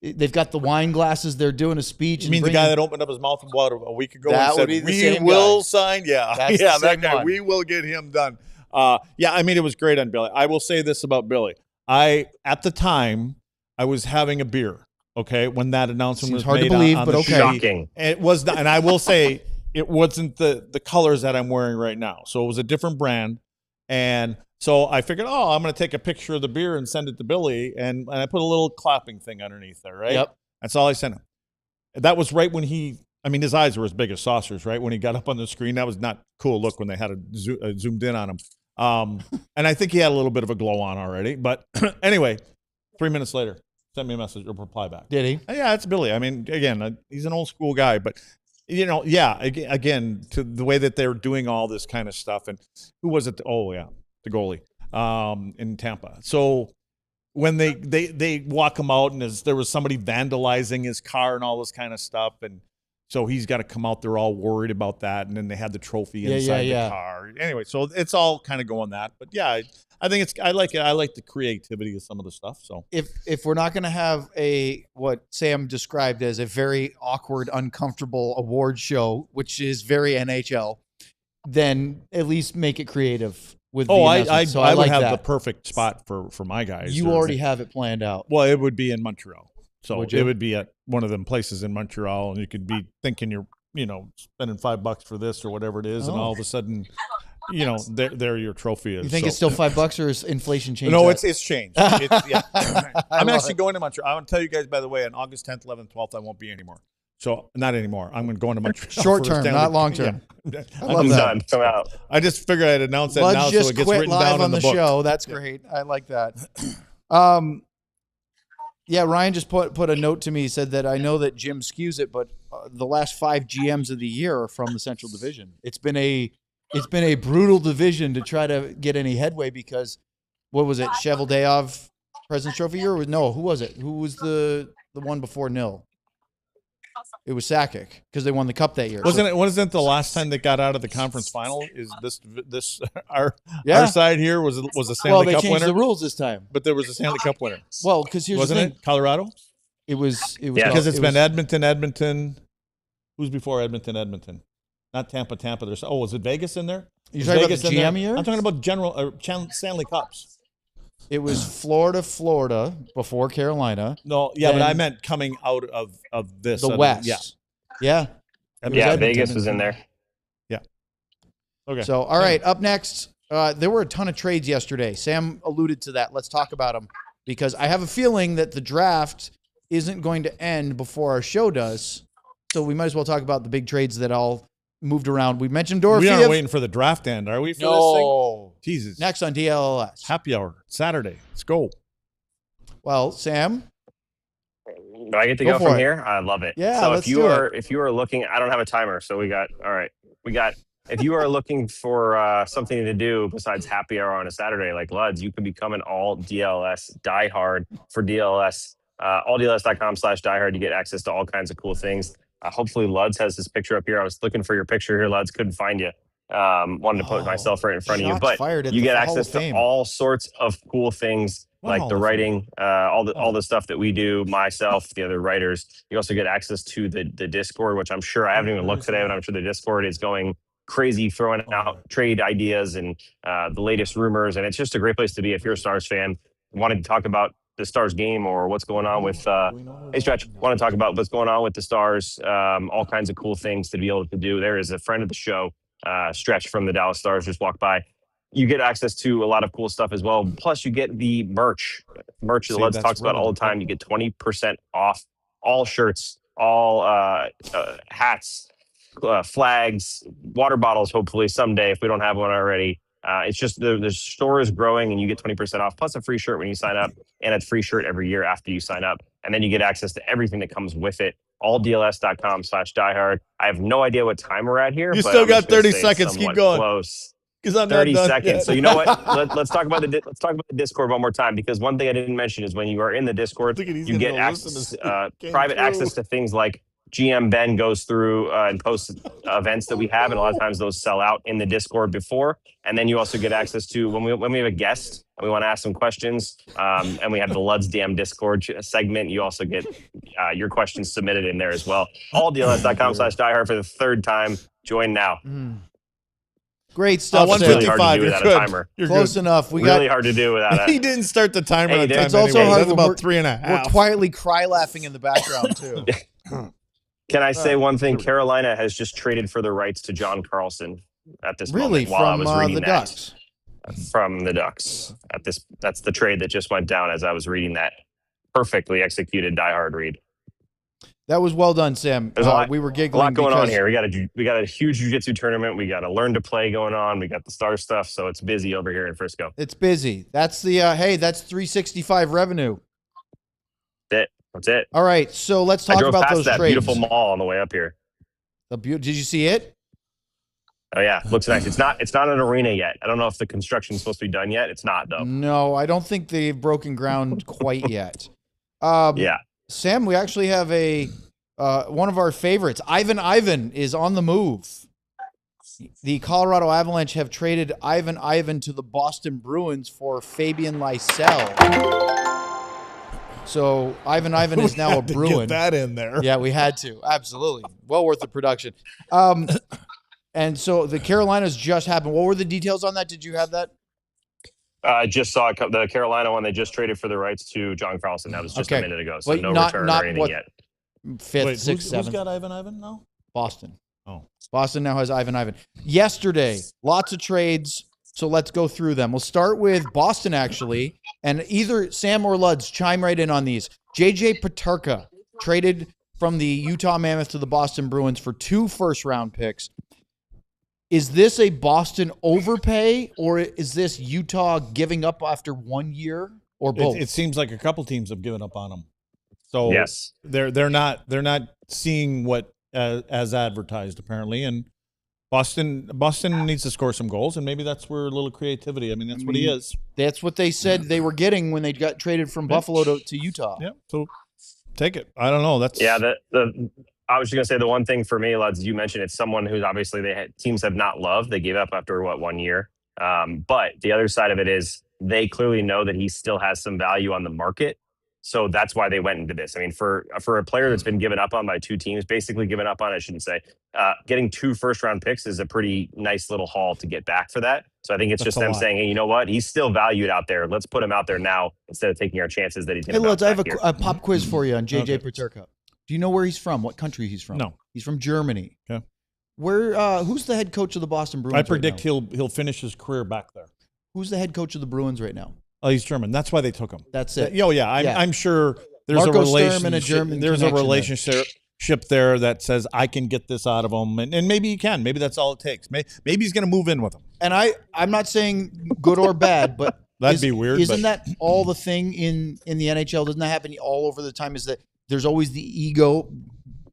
they've got the wine glasses. They're doing a speech. You mean the guy that opened up his mouth about a week ago that and said, would be the "We same will guy. sign"? Yeah, That's yeah, the that same guy. one. We will get him done. Yeah, I mean, it was great on Billy. I will say this about Billy. At the time, I was having a beer, okay, when that announcement was hard made to believe, on but the okay. Shocking. It was not, and I will say it wasn't the colors that I'm wearing right now. So it was a different brand. And so I figured, I'm going to take a picture of the beer and send it to Billy. And I put a little clapping thing underneath there, right? Yep. That's all I sent him. That was right when his eyes were as big as saucers, right? When he got up on the screen, that was not cool look when they had zoomed in on him. And I think he had a little bit of a glow on already. But anyway, 3 minutes later, sent me a message or reply back. Did he? Yeah, it's Billy. I mean, again, he's an old school guy, but again, to the way that they're doing all this kind of stuff. And who was it? Oh yeah, the goalie in Tampa. So when they walk him out and there was somebody vandalizing his car and all this kind of stuff, and so he's got to come out there all worried about that, and then they had the trophy inside the car. Anyway, so it's all kind of going that. But yeah, I think I like it. I like the creativity of some of the stuff. So if we're not going to have what Sam described as a very awkward, uncomfortable award show, which is very NHL, then at least make it creative with the announcement. So I would like have that. the perfect spot for my guys. You already have it planned out. Well, it would be in Montreal. So Would you? it would be at one of them places in Montreal, and you could be thinking you're, spending $5 for this or whatever it is, and all of a sudden, there your trophy is. You think it's still $5 or is inflation changed? No, that? it's changed. I'm actually going to Montreal. I want to tell you guys, by the way, on August 10th, 11th, 12th, I won't be anymore. So not anymore. I'm going to Montreal. Short term, not long term. Yeah. love that. Done. Come out. I just figured I'd announce that Luds now just so it gets quit written live down on in the the book. show. That's great. I like that. Yeah, Ryan just put a note to me. He said that I know that Jim skews it, but the last 5 GMs of the year are from the Central Division. It's been a brutal division to try to get any headway because what was it? Cheveldayoff President's Trophy year? No, who was it? Who was the one before Nil? It was Sakic because they won the cup that year. Wasn't the last time they got out of the conference final? Is this our side here was a Stanley they Cup changed winner? the rules this time. But there was a Stanley Cup winner. Well, because here's Wasn't the thing. it Colorado? It was Yeah. Because it's been Edmonton. Who's before Edmonton? Not Tampa. There's is it Vegas in there? You're talking about Vegas the in there? GM year? I'm talking about Stanley Cups. It was Florida before Carolina. No, yeah, Then but I meant coming out of this. The West. Yeah. Yeah, Vegas was in there. Yeah. Okay. So, all right, up next, there were a ton of trades yesterday. Sam alluded to that. Let's talk about them because I have a feeling that the draft isn't going to end before our show does. So we might as well talk about the big trades that all moved around. We mentioned Dorothy. We aren't waiting for the draft end, are we? For this thing? Jesus. Next on DLS. Happy hour Saturday. Let's go. Well, Sam. Do I get to go from here? I love it. Yeah. So if you are looking, I don't have a timer, so we got. If you are looking for something to do besides happy hour on a Saturday like Luds, you can become an all DLS diehard for DLS. Alldls.com/diehard. You get access to all kinds of cool things. Hopefully Luds has this picture up here. I was looking for your picture here, Luds. Couldn't find you. Wanted to put myself right in front of you, but you get access to all sorts of cool things like the writing, all the stuff that we do, myself, the other writers. You also get access to the Discord, which I'm sure I haven't even looked today, but I'm sure the Discord is going crazy, throwing out trade ideas and the latest rumors. And it's just a great place to be if you're a Stars fan. Wanted to talk about the Stars game or what's going on with hey Stretch, want to talk about what's going on with the Stars, all kinds of cool things to be able to do. There is a friend of the show, Stretch from the Dallas Stars, just walked by. You get access to a lot of cool stuff as well. Plus you get the merch that Luds talks about all the time. You get 20% off all shirts, all hats, flags, water bottles, hopefully someday if we don't have one already. It's just the store is growing and you get 20% off plus a free shirt when you sign up and a free shirt every year after you sign up. And then you get access to everything that comes with it. Alldls.com/diehard. I have no idea what time we're at here. You still got 30 seconds. Keep going. Close. Because I'm 30 not done seconds. yet. So you know what? Let's talk about the Discord one more time because one thing I didn't mention is when you are in the Discord, you get access, private access to things like GM Ben goes through and posts events that we have, and a lot of times those sell out in the Discord before. And then you also get access to when we have a guest and we want to ask some questions, and we have the Luds Damn Discord segment. You also get your questions submitted in there as well. Alldls.com/diehard for the third time. Join now. Great stuff. 155. Really You're good. Timer. You're Close good. enough. We really got hard to do without He it. didn't start the timer on time. It's also anyways. hard. That's about 3.5. We're quietly cry laughing in the background too. Can I say one thing? Carolina has just traded for the rights to John Carlson at this really moment while I from was reading the that. Ducks. From the Ducks. That's the trade that just went down as I was reading that. Perfectly executed diehard read. That was well done, Sam. There's we were a giggling. lot going on here. We got a huge jiu-jitsu tournament. We got a learn to play going on. We got the Star stuff, so it's busy over here in Frisco. It's busy. That's the that's 365 revenue. That's it. All right, so let's talk about past those that trades. beautiful mall on the way up here. Did you see it? Oh yeah, looks nice. It's not an arena yet. I don't know if the construction's supposed to be done yet. It's not though. No, I don't think they've broken ground quite yet. Yeah. Sam, we actually have a one of our favorites. Ivan is on the move. The Colorado Avalanche have traded Ivan to the Boston Bruins for Fabian Lysell. So Ivan is now a Bruin. Get that in there. Yeah, we had to. Absolutely. Well worth the production. And so the Carolinas just happened. What were the details on that? Did you have that? I just saw the Carolina one. They just traded for the rights to John Carlson. That was just a minute ago. So no return or anything yet. Fifth, Wait, sixth, seventh. Who's got Ivan now? Boston. Oh. Boston now has Ivan. Yesterday, lots of trades. So let's go through them. We'll start with Boston, actually. And either Sam or Luds chime right in on these. JJ Peterka traded from the Utah Mammoth to the Boston Bruins for 2 first-round picks. Is this a Boston overpay, or is this Utah giving up after 1 year, or both? It seems like a couple teams have given up on him. So yes, they're not seeing what as advertised apparently, and Boston needs to score some goals, and maybe that's where a little creativity. I mean, that's what he is. That's what they said they were getting when they got traded from Buffalo to Utah. Yeah, so take it. I don't know. That's I was just gonna say the one thing for me, Luds, you mentioned it's someone who's obviously teams have not loved. They gave up after 1 year. But the other side of it is they clearly know that he still has some value on the market. So that's why they went into this. I mean, for a player that's been given up on by two teams, basically given up on, I shouldn't say, getting 2 first-round picks is a pretty nice little haul to get back for that. So I think it's That's just a them lot. saying, hey, you know what? He's still valued out there. Let's put him out there now instead of taking our chances that he's going Hey, to Luds, I have here. a pop quiz for you on JJ Okay. Peterka. Do you know where he's from? What country he's from? No. He's from Germany. Okay. Who's the head coach of the Boston Bruins? I predict right now? he'll finish his career back there. Who's the head coach of the Bruins right now? Oh, he's German. That's why they took him. That's it. Oh yeah, I'm sure there's Marco a Sturm relationship. and a German there's a connection there. relationship there that says I can get this out of him, and maybe he can. Maybe that's all it takes. Maybe he's going to move in with him. And I'm not saying good or bad, but That'd be weird. Isn't but that all the thing in the NHL? Doesn't that happen all over the time? Is that there's always the ego?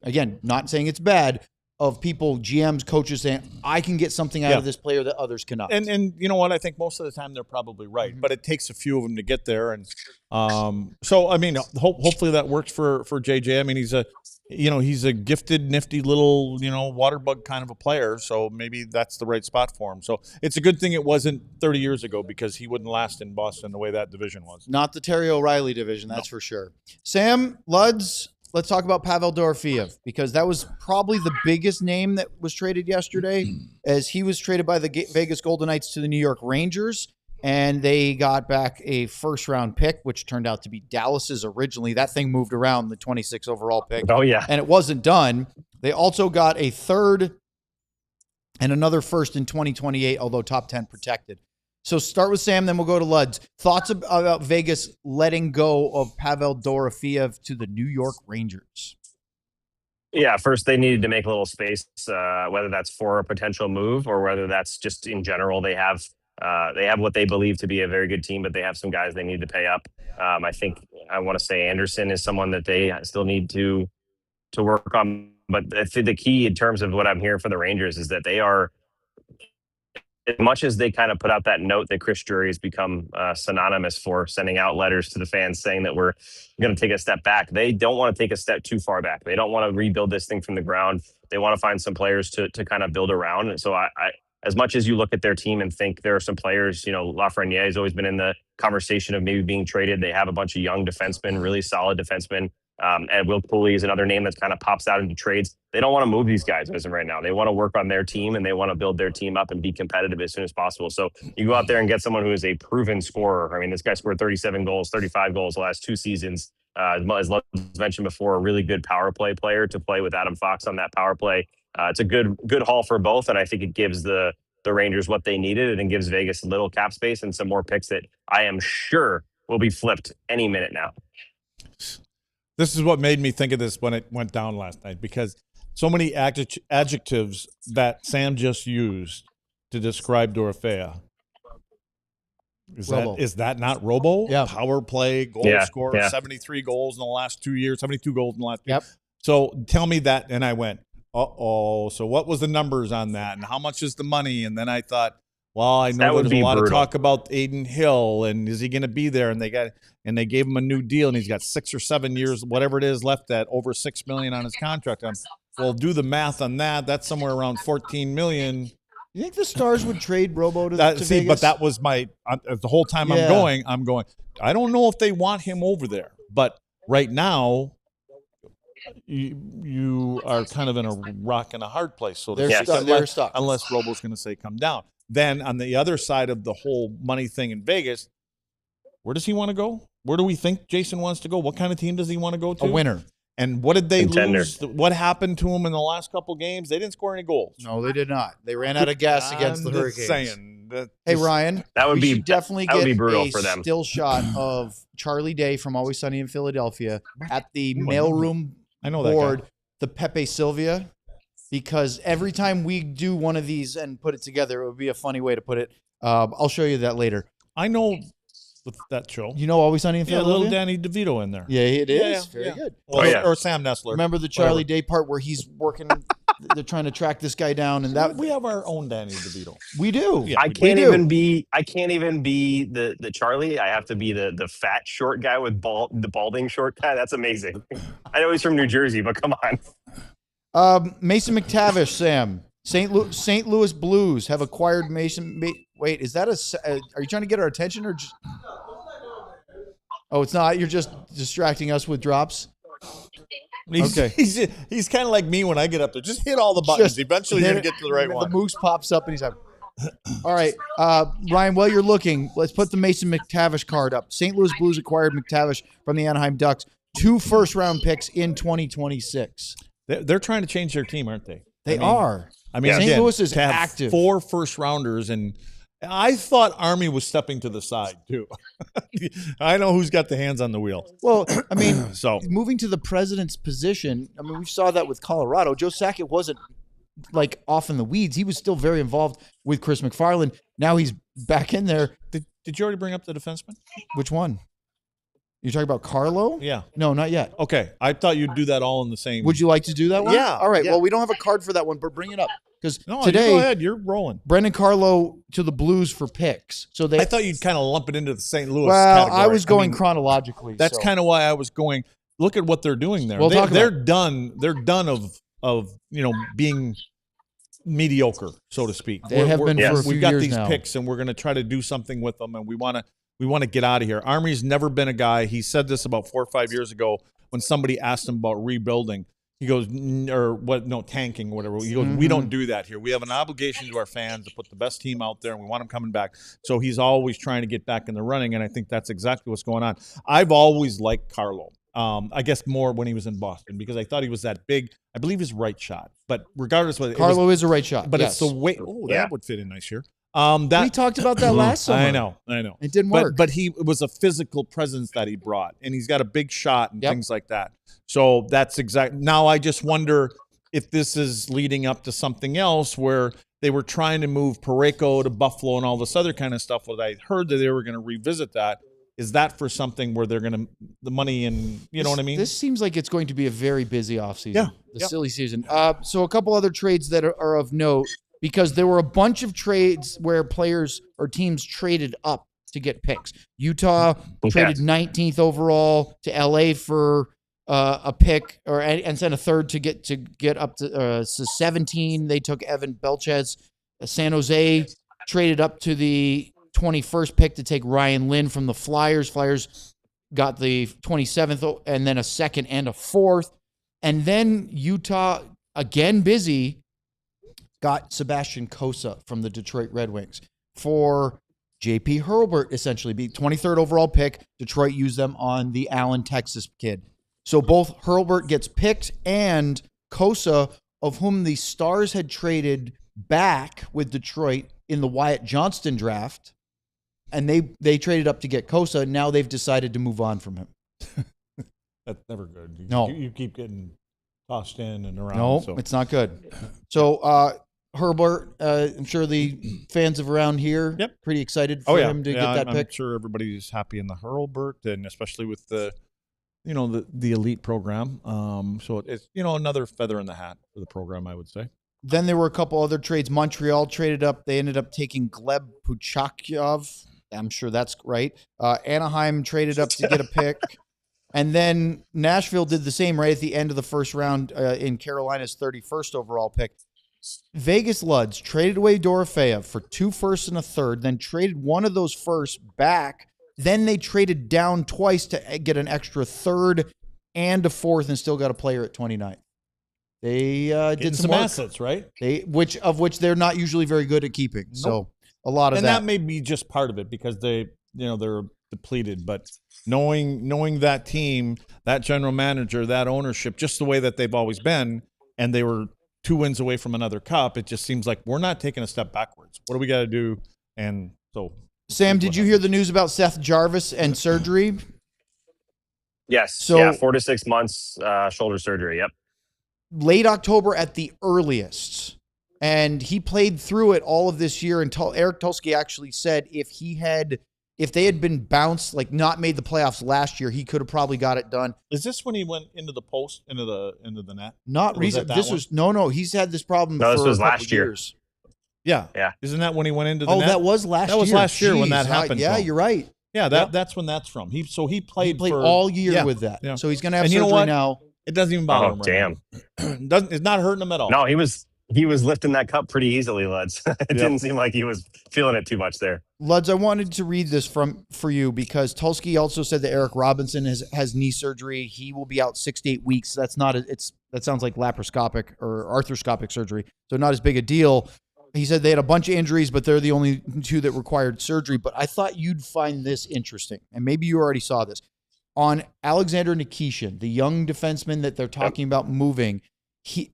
Again, not saying it's bad, of people, GMs, coaches saying, I can get something out of this player that others cannot. And you know what? I think most of the time they're probably right, but it takes a few of them to get there. And so I mean, hopefully that works for JJ. I mean, he's a gifted, nifty little water bug kind of a player. So maybe that's the right spot for him. So it's a good thing it wasn't 30 years ago, because he wouldn't last in Boston the way that division was. Not the Terry O'Reilly division, that's for sure. Sam, Luds, let's talk about Pavel Dorofeev, because that was probably the biggest name that was traded yesterday, as he was traded by the Vegas Golden Knights to the New York Rangers, and they got back a first-round pick, which turned out to be Dallas's originally. That thing moved around, the 26 overall pick. Oh, yeah. And it wasn't done. They also got a third and another first in 2028, although top 10 protected. So start with Sam, then we'll go to Luds. Thoughts about Vegas letting go of Pavel Dorofeev to the New York Rangers? Yeah, first they needed to make a little space, whether that's for a potential move or whether that's just in general. They have what they believe to be a very good team, but they have some guys they need to pay up. I think I want to say Anderson is someone that they still need to work on. But I think the key in terms of what I'm hearing for the Rangers is that they are, as much as they kind of put out that note that Chris Drury has become synonymous for, sending out letters to the fans saying that we're going to take a step back, they don't want to take a step too far back. They don't want to rebuild this thing from the ground. They want to find some players to kind of build around. And so I as much as you look at their team and think there are some players, Lafreniere has always been in the conversation of maybe being traded. They have a bunch of young defensemen, really solid defensemen. And Will Cooley is another name that kind of pops out into trades. They don't want to move these guys as of right now. They want to work on their team, and they want to build their team up and be competitive as soon as possible. So you go out there and get someone who is a proven scorer. I mean, this guy scored 37 goals, 35 goals the last 2 seasons. As Lutz mentioned before, a really good power play player to play with Adam Fox on that power play. It's a good haul for both, and I think it gives the Rangers what they needed, and it gives Vegas a little cap space and some more picks that I am sure will be flipped any minute now. This is what made me think of this when it went down last night, because so many adjectives that Sam just used to describe Dorofeev. Is that not Robo? Yeah. Power play, goal scorer, 73 goals in the last 2 years, 72 goals in the last 2 years. So tell me that, and I went, uh-oh. So what was the numbers on that, and how much is the money? And then I thought, well, I know there's a lot of talk about Aiden Hill, and is he going to be there? And they gave him a new deal, and he's got 6 or 7 years, whatever it is, left at over $6 million on his contract. Well, do the math on that. That's somewhere around $14 million. You think the Stars would trade Robo to Vegas? But that was the whole time I'm going, I don't know if they want him over there. But right now, you are kind of in a rock and a hard place. So they're stuck. Unless Robo's going to say, come down. Then on the other side of the whole money thing in Vegas, where does he want to go? Where do we think Jason wants to go? What kind of team does he want to go to? A winner. And what did they lose? What happened to him in the last couple games? They didn't score any goals. No, they did not. They ran out of gas against the Hurricanes. Hey, Ryan, that would be definitely that would be brutal a for them. Still shot of Charlie Day from Always Sunny in Philadelphia at the mailroom board, the Pepe Sylvia, because every time we do one of these and put it together, it would be a funny way to put it. I'll show you that later. I know that show. You know Always Sunny in Philadelphia? Little Danny DeVito in there. Yeah, it is. Very good. Or Sam Nessler. Remember the Charlie Day part where he's working, they're trying to track this guy down, and that we have our own Danny DeVito. We do. Yeah, I can't even be the Charlie. I have to be the fat short guy with the balding short guy. That's amazing. I know he's from New Jersey, but come on. Mason McTavish, Sam. St. Louis Blues have acquired Mason. Wait, is that are you trying to get our attention or just? Oh, it's not. You're just distracting us with drops. Okay. He's kind of like me when I get up there. Just hit all the buttons. Eventually, you're going to get to the right one. The moose pops up, and he's like, all right, Ryan, while you're looking, let's put the Mason McTavish card up. St. Louis Blues acquired McTavish from the Anaheim Ducks. 2 first-round picks in 2026. They're trying to change their team, aren't they? They are. I mean, St. again, Louis is to have active. 4 first-rounders, and I thought Army was stepping to the side, too. I know who's got the hands on the wheel. Well, I mean, So moving to the president's position, I mean, we saw that with Colorado. Joe Sakic wasn't like off in the weeds. He was still very involved with Chris McFarland. Now he's back in there. Did you already bring up the defenseman? Which one? You're talking about Carlo? Yeah. No, not yet. Okay. I thought you'd do that all in the same. Would you like to do that one? Yeah. All right. Yeah. Well, we don't have a card for that one, but bring it up. Because No, today, you go ahead. You're rolling. Brendan Carlo to the Blues for picks. So they. I thought you'd kind of lump it into the St. Louis Well, category. I was going chronologically. That's so. kind of why I was going. Look at what they're doing there. We'll talk They're about done. They're done of being mediocre, so to speak. They have been for a few We've got years these now. picks, and we're going to try to do something with them, and we want to get out of here. Army's never been a guy. He said this about 4 or 5 years ago when somebody asked him about rebuilding. He goes, tanking or whatever. He goes, we don't do that here. We have an obligation to our fans to put the best team out there, and we want them coming back. So he's always trying to get back in the running, and I think that's exactly what's going on. I've always liked Carlo. I guess more when he was in Boston because I thought he was that big. I believe his right shot. But regardless of Carlo is a right shot. But yes. it's the way. Oh, that would fit in nice here. We talked about that last summer. I know. It didn't work. But it was a physical presence that he brought, and he's got a big shot and Yep. things like that. So that's exact. Now I just wonder if this is leading up to something else where they were trying to move Parayko to Buffalo and all this other kind of stuff. Well, I heard that they were going to revisit that. Is that for something where they're going to the money and you know what I mean? This seems like it's going to be a very busy offseason. Yeah. The silly season. So a couple other trades that are of note because there were a bunch of trades where players or teams traded up to get picks. Utah traded 19th overall to LA for a pick and sent a third to get up to 17. They took Evan Belchez. San Jose traded up to the 21st pick to take Ryan Lynn from the Flyers. Flyers got the 27th and then a second and a fourth. And then Utah, again busy, got Sebastian Cossa from the Detroit Red Wings for J.P. Hurlburt, essentially. Be 23rd overall pick. Detroit used them on the Allen, Texas kid. So both Hurlburt gets picked and Cossa, of whom the Stars had traded back with Detroit in the Wyatt Johnston draft, and they traded up to get Cossa. Now they've decided to move on from him. That's never good. No. You keep getting tossed in and around. No, so. it's not good. So Herbert, I'm sure the fans of around here pretty excited for him to get that pick. I'm sure everybody's happy in the Hurlburt, and especially with the elite program. So it's another feather in the hat for the program, I would say. Then there were a couple other trades. Montreal traded up. They ended up taking Gleb Puchakyov. I'm sure that's right. Anaheim traded up to get a pick. And then Nashville did the same right at the end of the first round in Carolina's 31st overall pick. Vegas Luds traded away Dorofeyev for 2 firsts and a third, then traded one of those firsts back. Then they traded down twice to get an extra third and a fourth and still got a player at 29. They did some work. Assets, right? Which they're not usually very good at keeping. Nope. So a lot of that may be just part of it because they're depleted. But knowing that team, that general manager, that ownership, just the way that they've always been, and they were 2 wins away from another cup, it just seems like we're not taking a step backwards. What do we got to do? And so, Sam, did you hear the news about Seth Jarvis and surgery? Yes. So 4 to 6 months shoulder surgery. Yep. Late October at the earliest. And he played through it all of this year until Eric Tulsky actually said if they had been bounced, like not made the playoffs last year, he could have probably got it done. Is this when he went into the post, into the net? Not recent. This was no. He's had this problem. No, for this was a couple last year. Years. Yeah. Yeah. Isn't that when he went into the net? Oh, that was last year. That was last year when that Jeez, happened. Yeah, you're right. Yeah, that's when that's from. He played for, all year with that. So he's going to have surgery now. It doesn't even bother him. Damn. It's not hurting him at all. No, he was he was lifting that cup pretty easily, Luds. It didn't seem like he was feeling it too much there. Luds, I wanted to read this for you because Tulsky also said that Eric Robinson has knee surgery. He will be out 6 to 8 weeks. That's not that sounds like laparoscopic or arthroscopic surgery, so not as big a deal. He said they had a bunch of injuries, but they're the only two that required surgery. But I thought you'd find this interesting, and maybe you already saw this. On Alexander Nikishin, the young defenseman that they're talking about moving,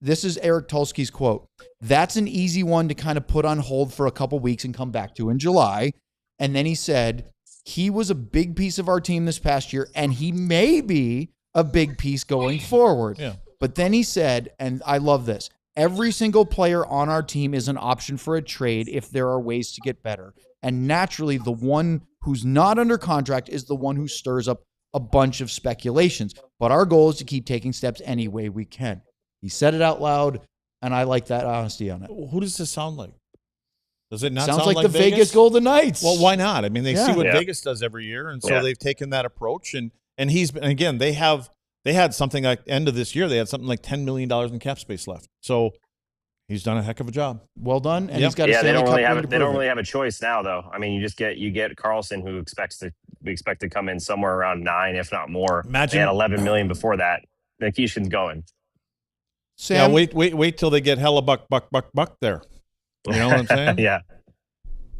this is Eric Tulsky's quote. That's an easy one to kind of put on hold for a couple weeks and come back to in July. And then he said, he was a big piece of our team this past year, and he may be a big piece going forward. Yeah. But then he said, and I love this, every single player on our team is an option for a trade if there are ways to get better. And naturally, the one who's not under contract is the one who stirs up a bunch of speculations. But our goal is to keep taking steps any way we can. He said it out loud, and I like that honesty on it. Who does this sound like? Does it not Sounds sound like the Vegas Golden Knights. Well, why not? I mean, they see what Yeah. Vegas does every year, and so they've taken that approach. And he's been, again, they had something like end of this year, they had something like $10 million in cap space left. So he's done a heck of a job. Well done, and Yep. he's got a They Stanley don't Cup really have ring to they don't prove it. really have a choice now, though. I mean, you get Carlson, who we expect to come in somewhere around 9, if not more. Imagine- They had 11 million before that. Nikishin's going. Sam, Yeah, wait till they get hella buck there. You know what I'm saying? Yeah.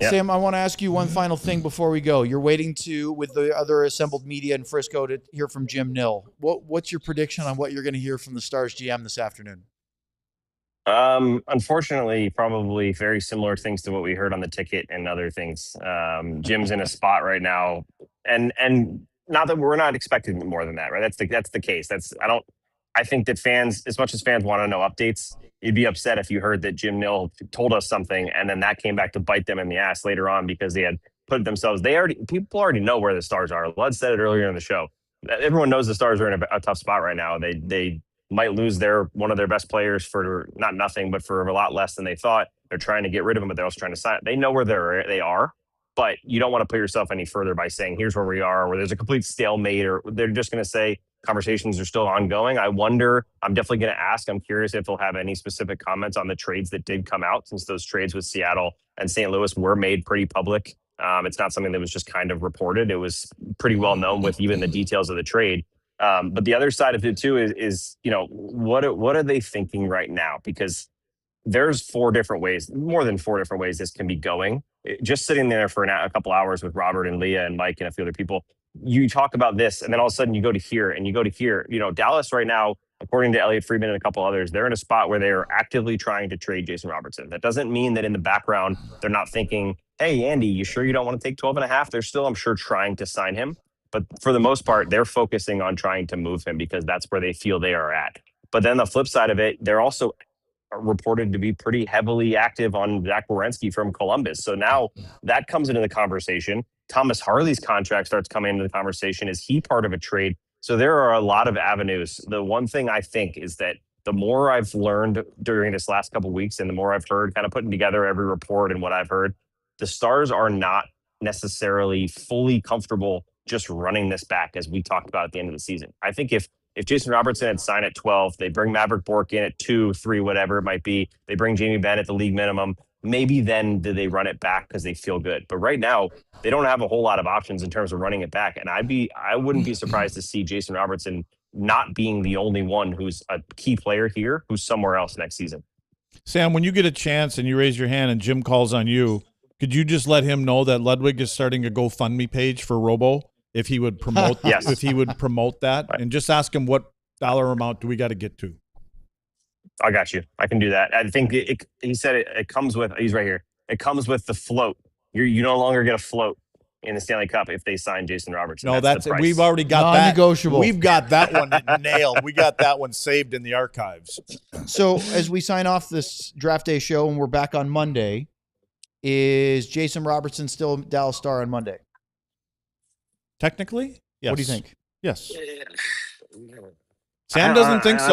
Yeah. Sam, I want to ask you one final thing before we go. You're waiting with the other assembled media in Frisco to hear from Jim Nill. What's your prediction on what you're going to hear from the Stars GM this afternoon? Unfortunately, probably very similar things to what we heard on the ticket and other things. Jim's in a spot right now, and not that we're not expecting more than that, right? That's the case. I think that fans, as much as fans want to know updates, you'd be upset if you heard that Jim Nill told us something and then that came back to bite them in the ass later on because they had put themselves. People already know where the Stars are. Lud said it earlier in the show. Everyone knows the Stars are in a tough spot right now. They might lose one of their best players for not nothing, but for a lot less than they thought. They're trying to get rid of him, but they're also trying to sign. They know where they are, but you don't want to put yourself any further by saying, here's where we are, where there's a complete stalemate, or they're just going to say conversations are still ongoing. I'm definitely going to ask. I'm curious if they'll have any specific comments on the trades that did come out, since those trades with Seattle and St. Louis were made pretty public. It's not something that was just kind of reported. It was pretty well known with even the details of the trade. But the other side of it too is what are they thinking right now? Because there's more than four different ways this can be going. Just sitting there for a couple hours with Robert and Leah and Mike and a few other people, you talk about this, and then all of a sudden you go to here and you go to here. Dallas right now, according to Elliot Friedman and a couple others, they're in a spot where they are actively trying to trade Jason Robertson. That doesn't mean that in the background they're not thinking, hey, Andy, you sure you don't want to take 12.5? They're still, I'm sure, trying to sign him. But for the most part, they're focusing on trying to move him because that's where they feel they are at. But then the flip side of it, they're also reported to be pretty heavily active on Zach Werenski from Columbus. So now that comes into the conversation. Thomas Harley's contract starts coming into the conversation. Is he part of a trade? So there are a lot of avenues. The one thing I think is that the more I've learned during this last couple of weeks and the more I've heard, kind of putting together every report and what I've heard, the Stars are not necessarily fully comfortable just running this back as we talked about at the end of the season. I think if Jason Robertson had signed at 12, they bring Maverick Bourque in at 2, 3, whatever it might be, they bring Jamie Benn at the league minimum, maybe then do they run it back because they feel good. But right now, they don't have a whole lot of options in terms of running it back. And I wouldn't be surprised to see Jason Robertson not being the only one who's a key player here who's somewhere else next season. Sam, when you get a chance and you raise your hand and Jim calls on you, could you just let him know that Ludwig is starting a GoFundMe page for Robo? If he would promote, Yes. If he would promote that, Right. and just ask him what dollar amount do we got to get to? I got you. I can do that. I think he said it comes with, he's right here. It comes with the float. You no longer get a float in the Stanley Cup if they sign Jason Robertson. No, that's the price. we've already got that. Non-negotiable. We've got that one nailed. We got that one saved in the archives. So as we sign off this draft day show and we're back on Monday, is Jason Robertson still Dallas Star on Monday? Technically, yes. What do you think? Yes. Sam doesn't think so.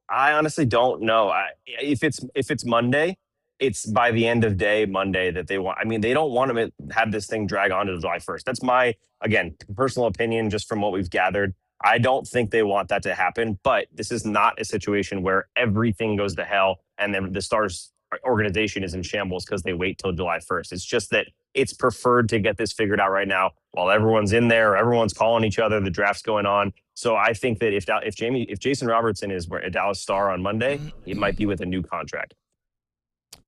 I honestly don't know. If it's Monday, it's by the end of day Monday that they want. I mean, they don't want to have this thing drag on to July 1st. That's my, again, personal opinion, just from what we've gathered. I don't think they want that to happen, but this is not a situation where everything goes to hell and then the Stars organization is in shambles because they wait till July 1st. It's just that it's preferred to get this figured out right now while everyone's in there, everyone's calling each other, the draft's going on. So I think that if Jason Robertson is a Dallas Star on Monday, it might be with a new contract.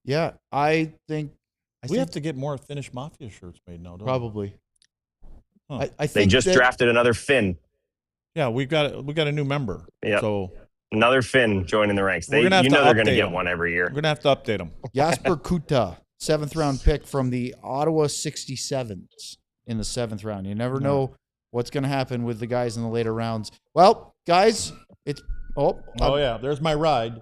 Yeah, I think we have to get more Finnish Mafia shirts made now, don't probably. Huh. I think they just drafted another Finn. Yeah, we got a new member. Yeah. So another Finn joining the ranks. They're going to get one every year. We're going to have to update them. Jasper Kuta, 7th round pick from the Ottawa 67s in the 7th round. You never know what's going to happen with the guys in the later rounds. Well, guys, it's yeah, there's my ride.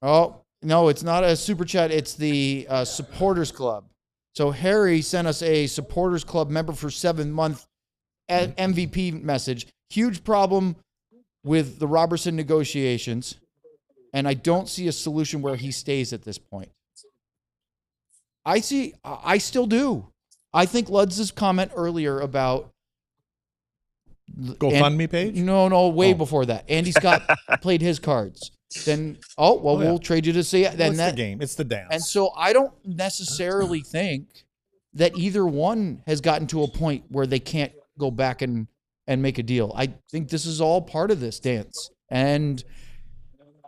Oh, no, it's not a super chat. It's the supporters club. So Harry sent us a supporters club member for 7-month MVP message. Huge problem with the Robertson negotiations, and I don't see a solution where he stays at this point. I still do. I think Luds' comment earlier about GoFundMe page? No, way before that. Andy Scott played his cards. Then, we'll trade you to see it. Then it's the game. It's the dance. And so I don't necessarily think that either one has gotten to a point where they can't go back and make a deal. I think this is all part of this dance. And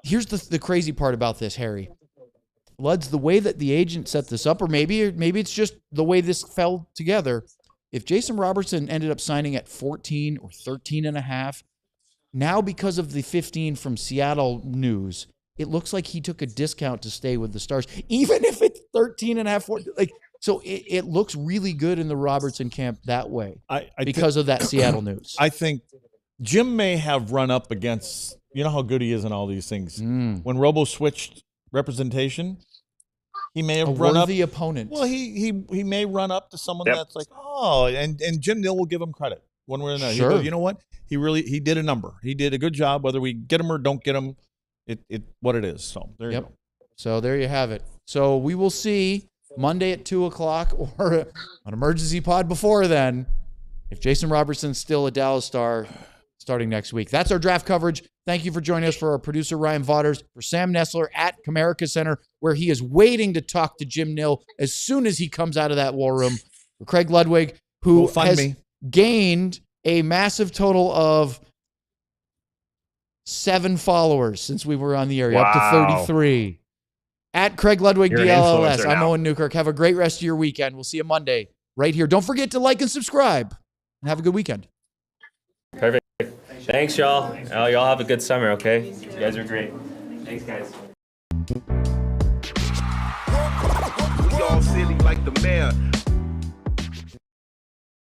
here's the crazy part about this, Harry. Luds, the way that the agent set this up, or maybe it's just the way this fell together. If Jason Robertson ended up signing at 14 or 13 and a half, now because of the 15 from Seattle news, it looks like he took a discount to stay with the Stars, even if it's 13 and a half. So it looks really good in the Robertson camp that way because of that Seattle news. I think Jim may have run up against, you know how good he is in all these things. When Robo switched representation, he may have run up the opponent. Well, he may run up to someone that's like, and Jim Nill will give him credit when we're in that. Sure. He goes, you know what? He did a number. He did a good job. Whether we get him or don't get him, it what it is. So there you go. So there you have it. So we will see Monday at 2:00 or an emergency pod before then if Jason Robertson's still a Dallas Star starting next week. That's our draft coverage. Thank you for joining us. For our producer, Ryan Vaughters, for Sam Nessler at Comerica Center, where he is waiting to talk to Jim Nill as soon as he comes out of that war room. For Craig Ludwig, who has gained a massive total of 7 followers since we were on the air, up to 33. At Craig Ludwig, DLLS. I'm Owen Newkirk. Have a great rest of your weekend. We'll see you Monday right here. Don't forget to like and subscribe. And have a good weekend. Perfect. Thanks, y'all. Y'all have a good summer, okay? You guys are great. Thanks, guys. We all silly like the mayor.